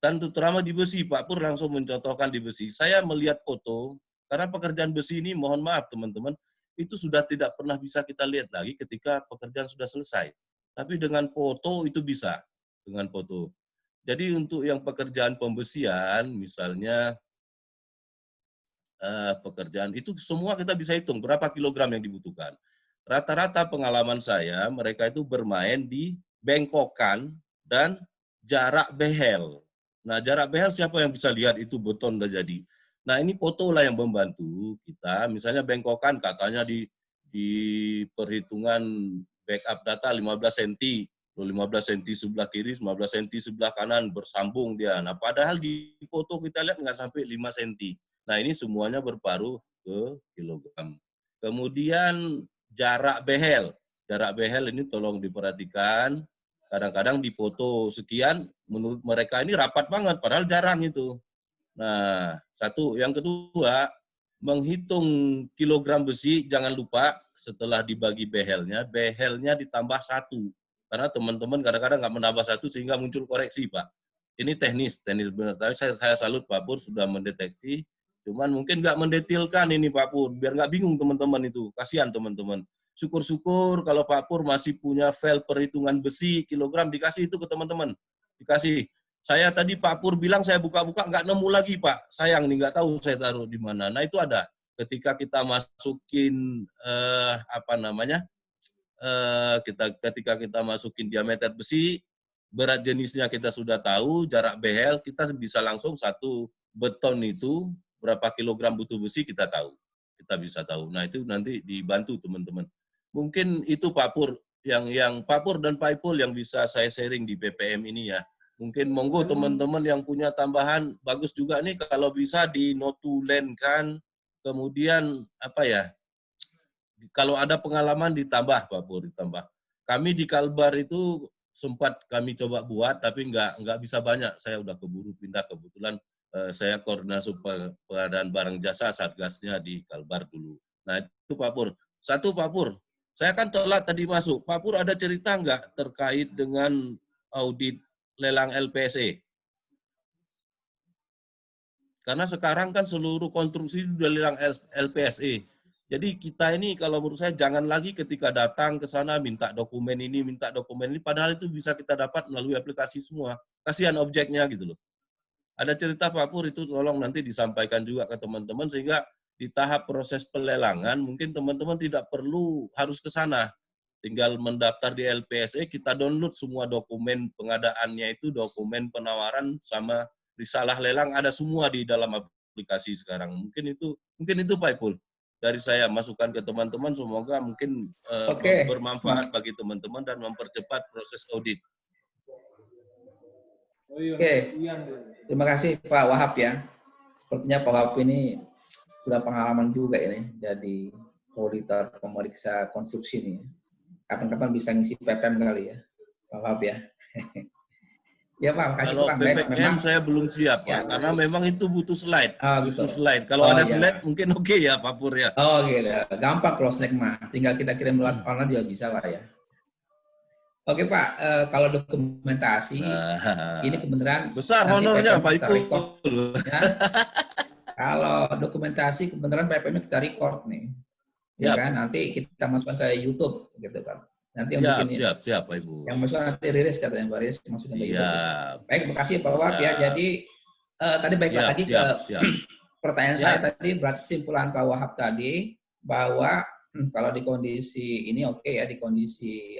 Dan terutama di besi, Pak Pur langsung mencontohkan di besi. Saya melihat foto, karena pekerjaan besi ini mohon maaf teman-teman, itu sudah tidak pernah bisa kita lihat lagi ketika pekerjaan sudah selesai. Tapi dengan foto itu bisa, dengan foto. Jadi untuk yang pekerjaan pembesian, misalnya pekerjaan itu semua kita bisa hitung berapa kilogram yang dibutuhkan. Rata-rata pengalaman saya, mereka itu bermain di bengkokan dan jarak behel. Nah, jarak behel siapa yang bisa lihat itu beton udah jadi. Nah, ini foto lah yang membantu kita. Misalnya bengkokan katanya di perhitungan backup data 15 cm. 15 cm sebelah kiri, 15 cm sebelah kanan bersambung dia. Nah, padahal di foto kita lihat nggak sampai 5 cm. Nah, ini semuanya berparuh ke kilogram. Kemudian jarak behel. Jarak behel ini tolong diperhatikan. Kadang-kadang di foto sekian, menurut mereka ini rapat banget, padahal jarang itu. Nah, satu. Yang kedua, menghitung kilogram besi, jangan lupa setelah dibagi behelnya ditambah 1. Karena teman-teman kadang-kadang nggak menambah 1 sehingga muncul koreksi, Pak. Ini teknis benar. Tapi saya salut Pak Pur sudah mendeteksi Cuman mungkin nggak mendetailkan ini Pak Pur, biar nggak bingung teman-teman itu. Kasihan teman-teman. Syukur-syukur kalau Pak Pur masih punya file perhitungan besi kilogram, dikasih itu ke teman-teman. Dikasih. Saya tadi Pak Pur bilang saya buka-buka nggak nemu lagi Pak. Sayang nih nggak tahu saya taruh di mana. Nah itu ada. Ketika kita masukin ketika kita masukin diameter besi, berat jenisnya kita sudah tahu, jarak behel kita bisa langsung satu beton itu berapa kilogram butuh besi kita tahu. Kita bisa tahu. Nah itu nanti dibantu teman-teman. Mungkin itu Pak Pur yang Pak Pur dan Pak Ipul yang bisa saya sharing di PPM ini ya. Mungkin monggo teman-teman yang punya tambahan bagus juga nih kalau bisa dinotulenkan, kemudian kalau ada pengalaman ditambah Pak Pur, ditambah. Kami di Kalbar itu sempat kami coba buat tapi nggak bisa banyak. Saya udah keburu pindah, kebetulan saya koordinasi pengadaan barang jasa Satgasnya di Kalbar dulu. Nah itu Pak Pur. Satu Pak Pur, saya kan telat tadi masuk. Pak Pur ada cerita nggak terkait dengan audit lelang LPSE? Karena sekarang kan seluruh konstruksi sudah lelang LPSE. Jadi kita ini kalau menurut saya jangan lagi ketika datang ke sana minta dokumen ini, padahal itu bisa kita dapat melalui aplikasi semua. Kasihan objeknya gitu loh. Ada cerita Pak Pur itu tolong nanti disampaikan juga ke teman-teman sehingga di tahap proses pelelangan mungkin teman-teman tidak perlu harus ke sana. Tinggal mendaftar di LPSE, kita download semua dokumen pengadaannya itu, dokumen penawaran sama risalah lelang ada semua di dalam aplikasi sekarang. Mungkin itu Pak Ipul. Dari saya masukan ke teman-teman, semoga mungkin bermanfaat bagi teman-teman dan mempercepat proses audit. Oke, terima kasih Pak Wahab ya. Sepertinya Pak Wahab ini sudah pengalaman juga ini jadi auditor pemeriksa konstruksi ini. Kapan-kapan bisa ngisi PPM kali ya, Pak Wahab ya. Ya Pak, kasih kalau Pak. PPM memang saya belum siap ya, Pak, karena memang itu butuh slide. Gitu. Slide. Kalau ada slide mungkin oke ya Pak Pur ya. Oh gitu, gampang kalau slide mah. Tinggal kita kirim lewat online juga bisa Pak ya. Oke Pak, kalau dokumentasi ini kebenaran besar honornya Pak Ipul. Ya. Kalau dokumentasi kebenaran PPM kita record nih, ya kan? Nanti kita masukkan ke YouTube gitu kan. Nanti yang bikin siap Pak Ibu. Yang masuk nanti Riris katanya Pak Riris masukkan ke YouTube. Baik, makasih Pak Wahab ya. Jadi tadi baiklah lagi ke pertanyaan saya tadi, berat kesimpulan Pak Wahab tadi bahwa kalau di kondisi ini ya, di kondisi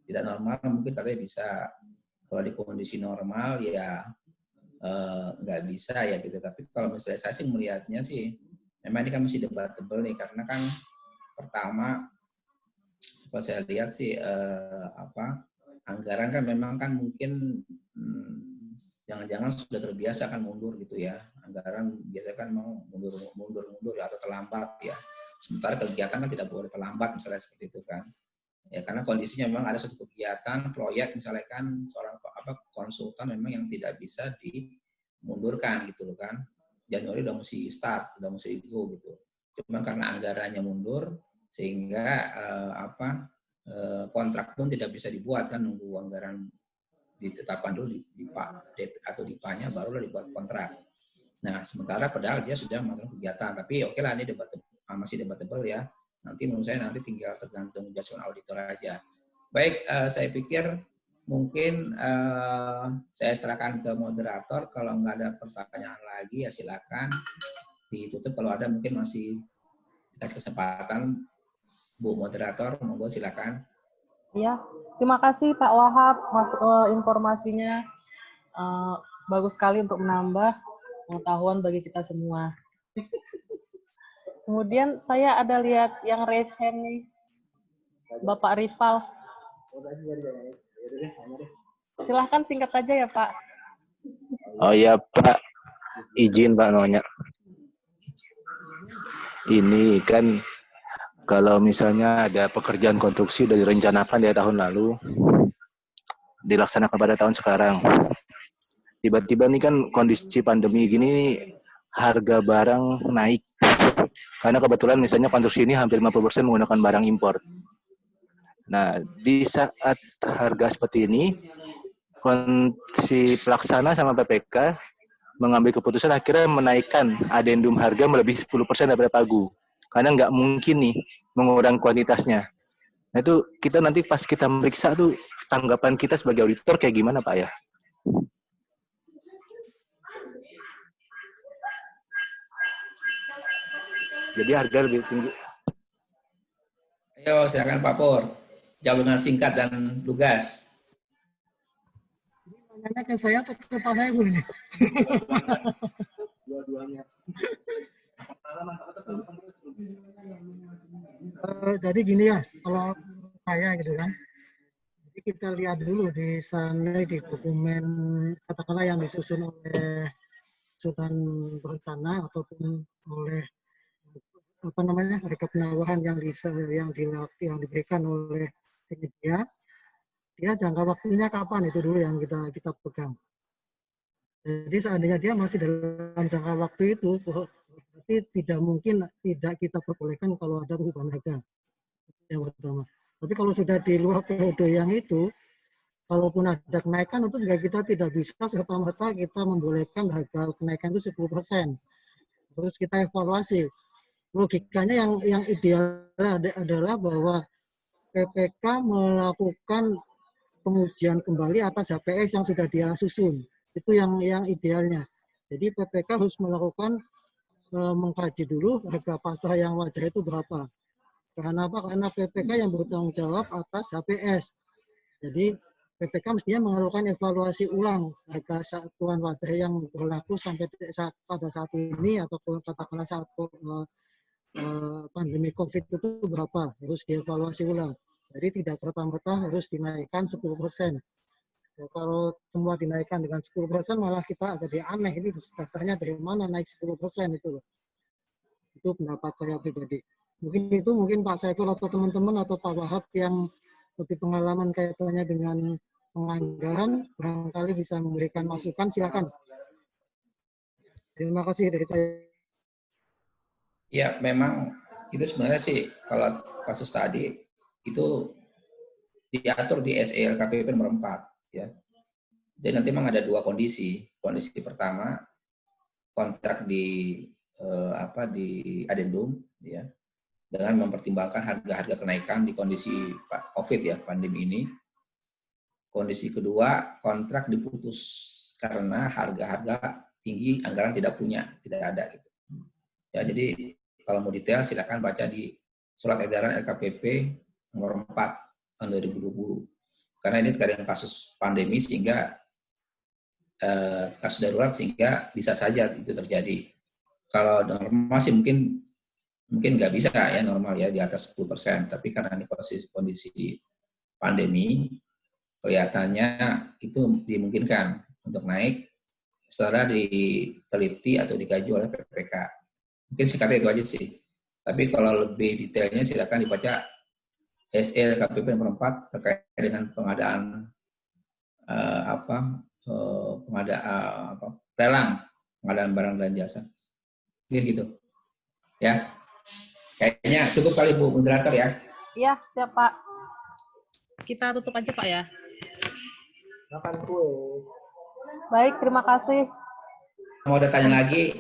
tidak normal mungkin katanya bisa. Kalau di kondisi normal ya nggak bisa ya gitu. Tapi kalau misalnya saya sih melihatnya sih memang ini kan masih debatable nih, karena kan pertama kalau saya lihat sih anggaran kan memang kan mungkin jangan-jangan sudah terbiasa kan mundur gitu ya. Anggaran biasanya kan mau mundur atau terlambat ya. Sementara kegiatan kan tidak boleh terlambat misalnya seperti itu kan. Ya karena kondisinya memang ada suatu kegiatan proyek misalnya kan seorang konsultan memang yang tidak bisa dimundurkan gitu loh kan. Januari udah mesti start, udah mesti go gitu. Cuma karena anggarannya mundur sehingga kontrak pun tidak bisa dibuat kan, nunggu anggaran ditetapkan dulu di atau di PA-nya barulah dibuat kontrak. Nah, sementara padahal dia sudah melakukan kegiatan, tapi oke lah ini masih debatable ya. Nanti menurut saya tinggal tergantung judgement auditor aja. Baik, saya pikir mungkin saya serahkan ke moderator. Kalau nggak ada pertanyaan lagi ya silakan ditutup. Kalau ada mungkin masih dikasih kesempatan Bu moderator, monggo silakan. Ya, terima kasih Pak Wahab informasinya bagus sekali untuk menambah pengetahuan bagi kita semua. Kemudian saya ada lihat yang raise hand nih, Bapak Rival. Silahkan singkat aja ya Pak. Oh ya Pak, izin Pak nanya. Ini kan kalau misalnya ada pekerjaan konstruksi sudah direncanakan dari tahun lalu, dilaksanakan pada tahun sekarang. Tiba-tiba nih kan kondisi pandemi gini, harga barang naik. Karena kebetulan misalnya konstruksi ini hampir 50% menggunakan barang impor. Nah, di saat harga seperti ini, si pelaksana sama PPK mengambil keputusan akhirnya menaikkan adendum harga melebihi 10% daripada pagu. Karena nggak mungkin nih mengurangi kuantitasnya. Nah itu kita nanti pas kita meriksa tuh tanggapan kita sebagai auditor kayak gimana Pak ya? Jadi harga lebih tinggi. Ayo silakan Pak Pur. Jawab dengan singkat dan lugas. Nanya ke saya atau ke Pak Saiful ini? Dua-duanya. Jadi gini ya, kalau saya gitu kan, jadi kita lihat dulu di sana di dokumen katakanlah yang disusun oleh susunan berencana ataupun oleh apa namanya harga penawaran yang diberikan oleh penyedia, dia jangka waktunya kapan itu dulu yang kita pegang. Jadi seandainya dia masih dalam jangka waktu itu, berarti tidak mungkin tidak kita perbolehkan kalau ada perubahan harga. Yang pertama. Tapi kalau sudah di luar periode yang itu, kalaupun ada kenaikan itu juga kita tidak bisa serta-merta kita membolehkan harga kenaikan itu 10%. Terus kita evaluasi. Logikanya yang ideal adalah bahwa PPK melakukan pengujian kembali atas HPS yang sudah dia susun. Itu yang idealnya. Jadi PPK harus melakukan mengkaji dulu harga pasar yang wajar itu berapa. Karena apa? Karena PPK yang bertanggung jawab atas HPS. Jadi PPK mestinya melakukan evaluasi ulang harga satuan wajar yang berlaku sampai pada saat ini atau katakanlah saat pandemi COVID itu berapa, harus dievaluasi ulang. Jadi tidak serta-merta harus dinaikkan 10%. Ya, kalau semua dinaikkan dengan 10% malah kita jadi aneh, ini dasarnya dari mana naik 10% itu. Itu pendapat saya pribadi. Mungkin Pak Saiful atau teman-teman atau Pak Wahab yang lebih pengalaman kaitannya dengan penganggaran, barangkali bisa memberikan masukan, silakan. Terima kasih dari saya. Ya, memang itu sebenarnya sih kalau kasus tadi itu diatur di SE LKPP nomor 4 ya. Jadi nanti memang ada dua kondisi. Kondisi pertama kontrak di di adendum ya dengan mempertimbangkan harga-harga kenaikan di kondisi COVID ya, pandemi ini. Kondisi kedua kontrak diputus karena harga-harga tinggi, anggaran tidak ada gitu. Ya, jadi kalau mau detail silakan baca di Surat Edaran LKPP nomor 4 tahun 2020. Karena ini terkait kasus pandemi sehingga kasus darurat sehingga bisa saja itu terjadi. Kalau normal sih mungkin nggak bisa ya normal ya di atas 10%, tapi karena ini kondisi pandemi kelihatannya itu dimungkinkan untuk naik setelah diteliti atau dikaji oleh PPK. Mungkin singkatnya itu aja sih. Tapi kalau lebih detailnya silakan dibaca SE LKPP nomor 4 terkait dengan pengadaan pengadaan barang dan jasa. Gitu. Ya. Kayaknya cukup kali Bu moderator ya. Iya, siap Pak. Kita tutup aja Pak ya. Makan kue. Baik, terima kasih. Mau ada tanya lagi,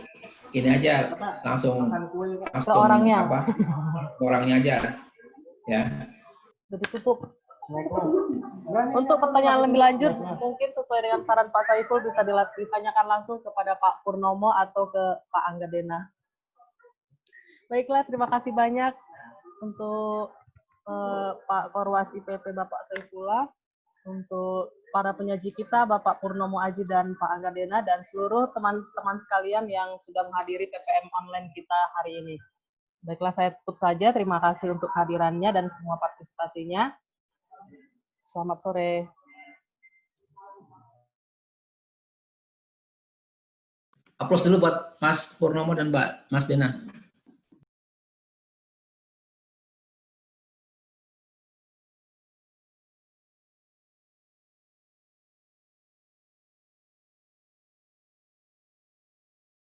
ini aja langsung ke orangnya. Orangnya aja. Ya. Sudah ditutup. Untuk pertanyaan lebih lanjut, mungkin sesuai dengan saran Pak Saiful bisa ditanyakan langsung kepada Pak Purnomo atau ke Pak Anggadena. Baiklah, terima kasih banyak untuk Pak Korwas IPP Bapak Saifullah, untuk para penyaji kita Bapak Purnomo Aji dan Pak Anggadena, dan seluruh teman-teman sekalian yang sudah menghadiri PPM online kita hari ini. Baiklah, saya tutup saja. Terima kasih untuk hadirannya dan semua partisipasinya. Selamat sore. Aplaus dulu buat Mas Purnomo dan Mbak Mas Dena.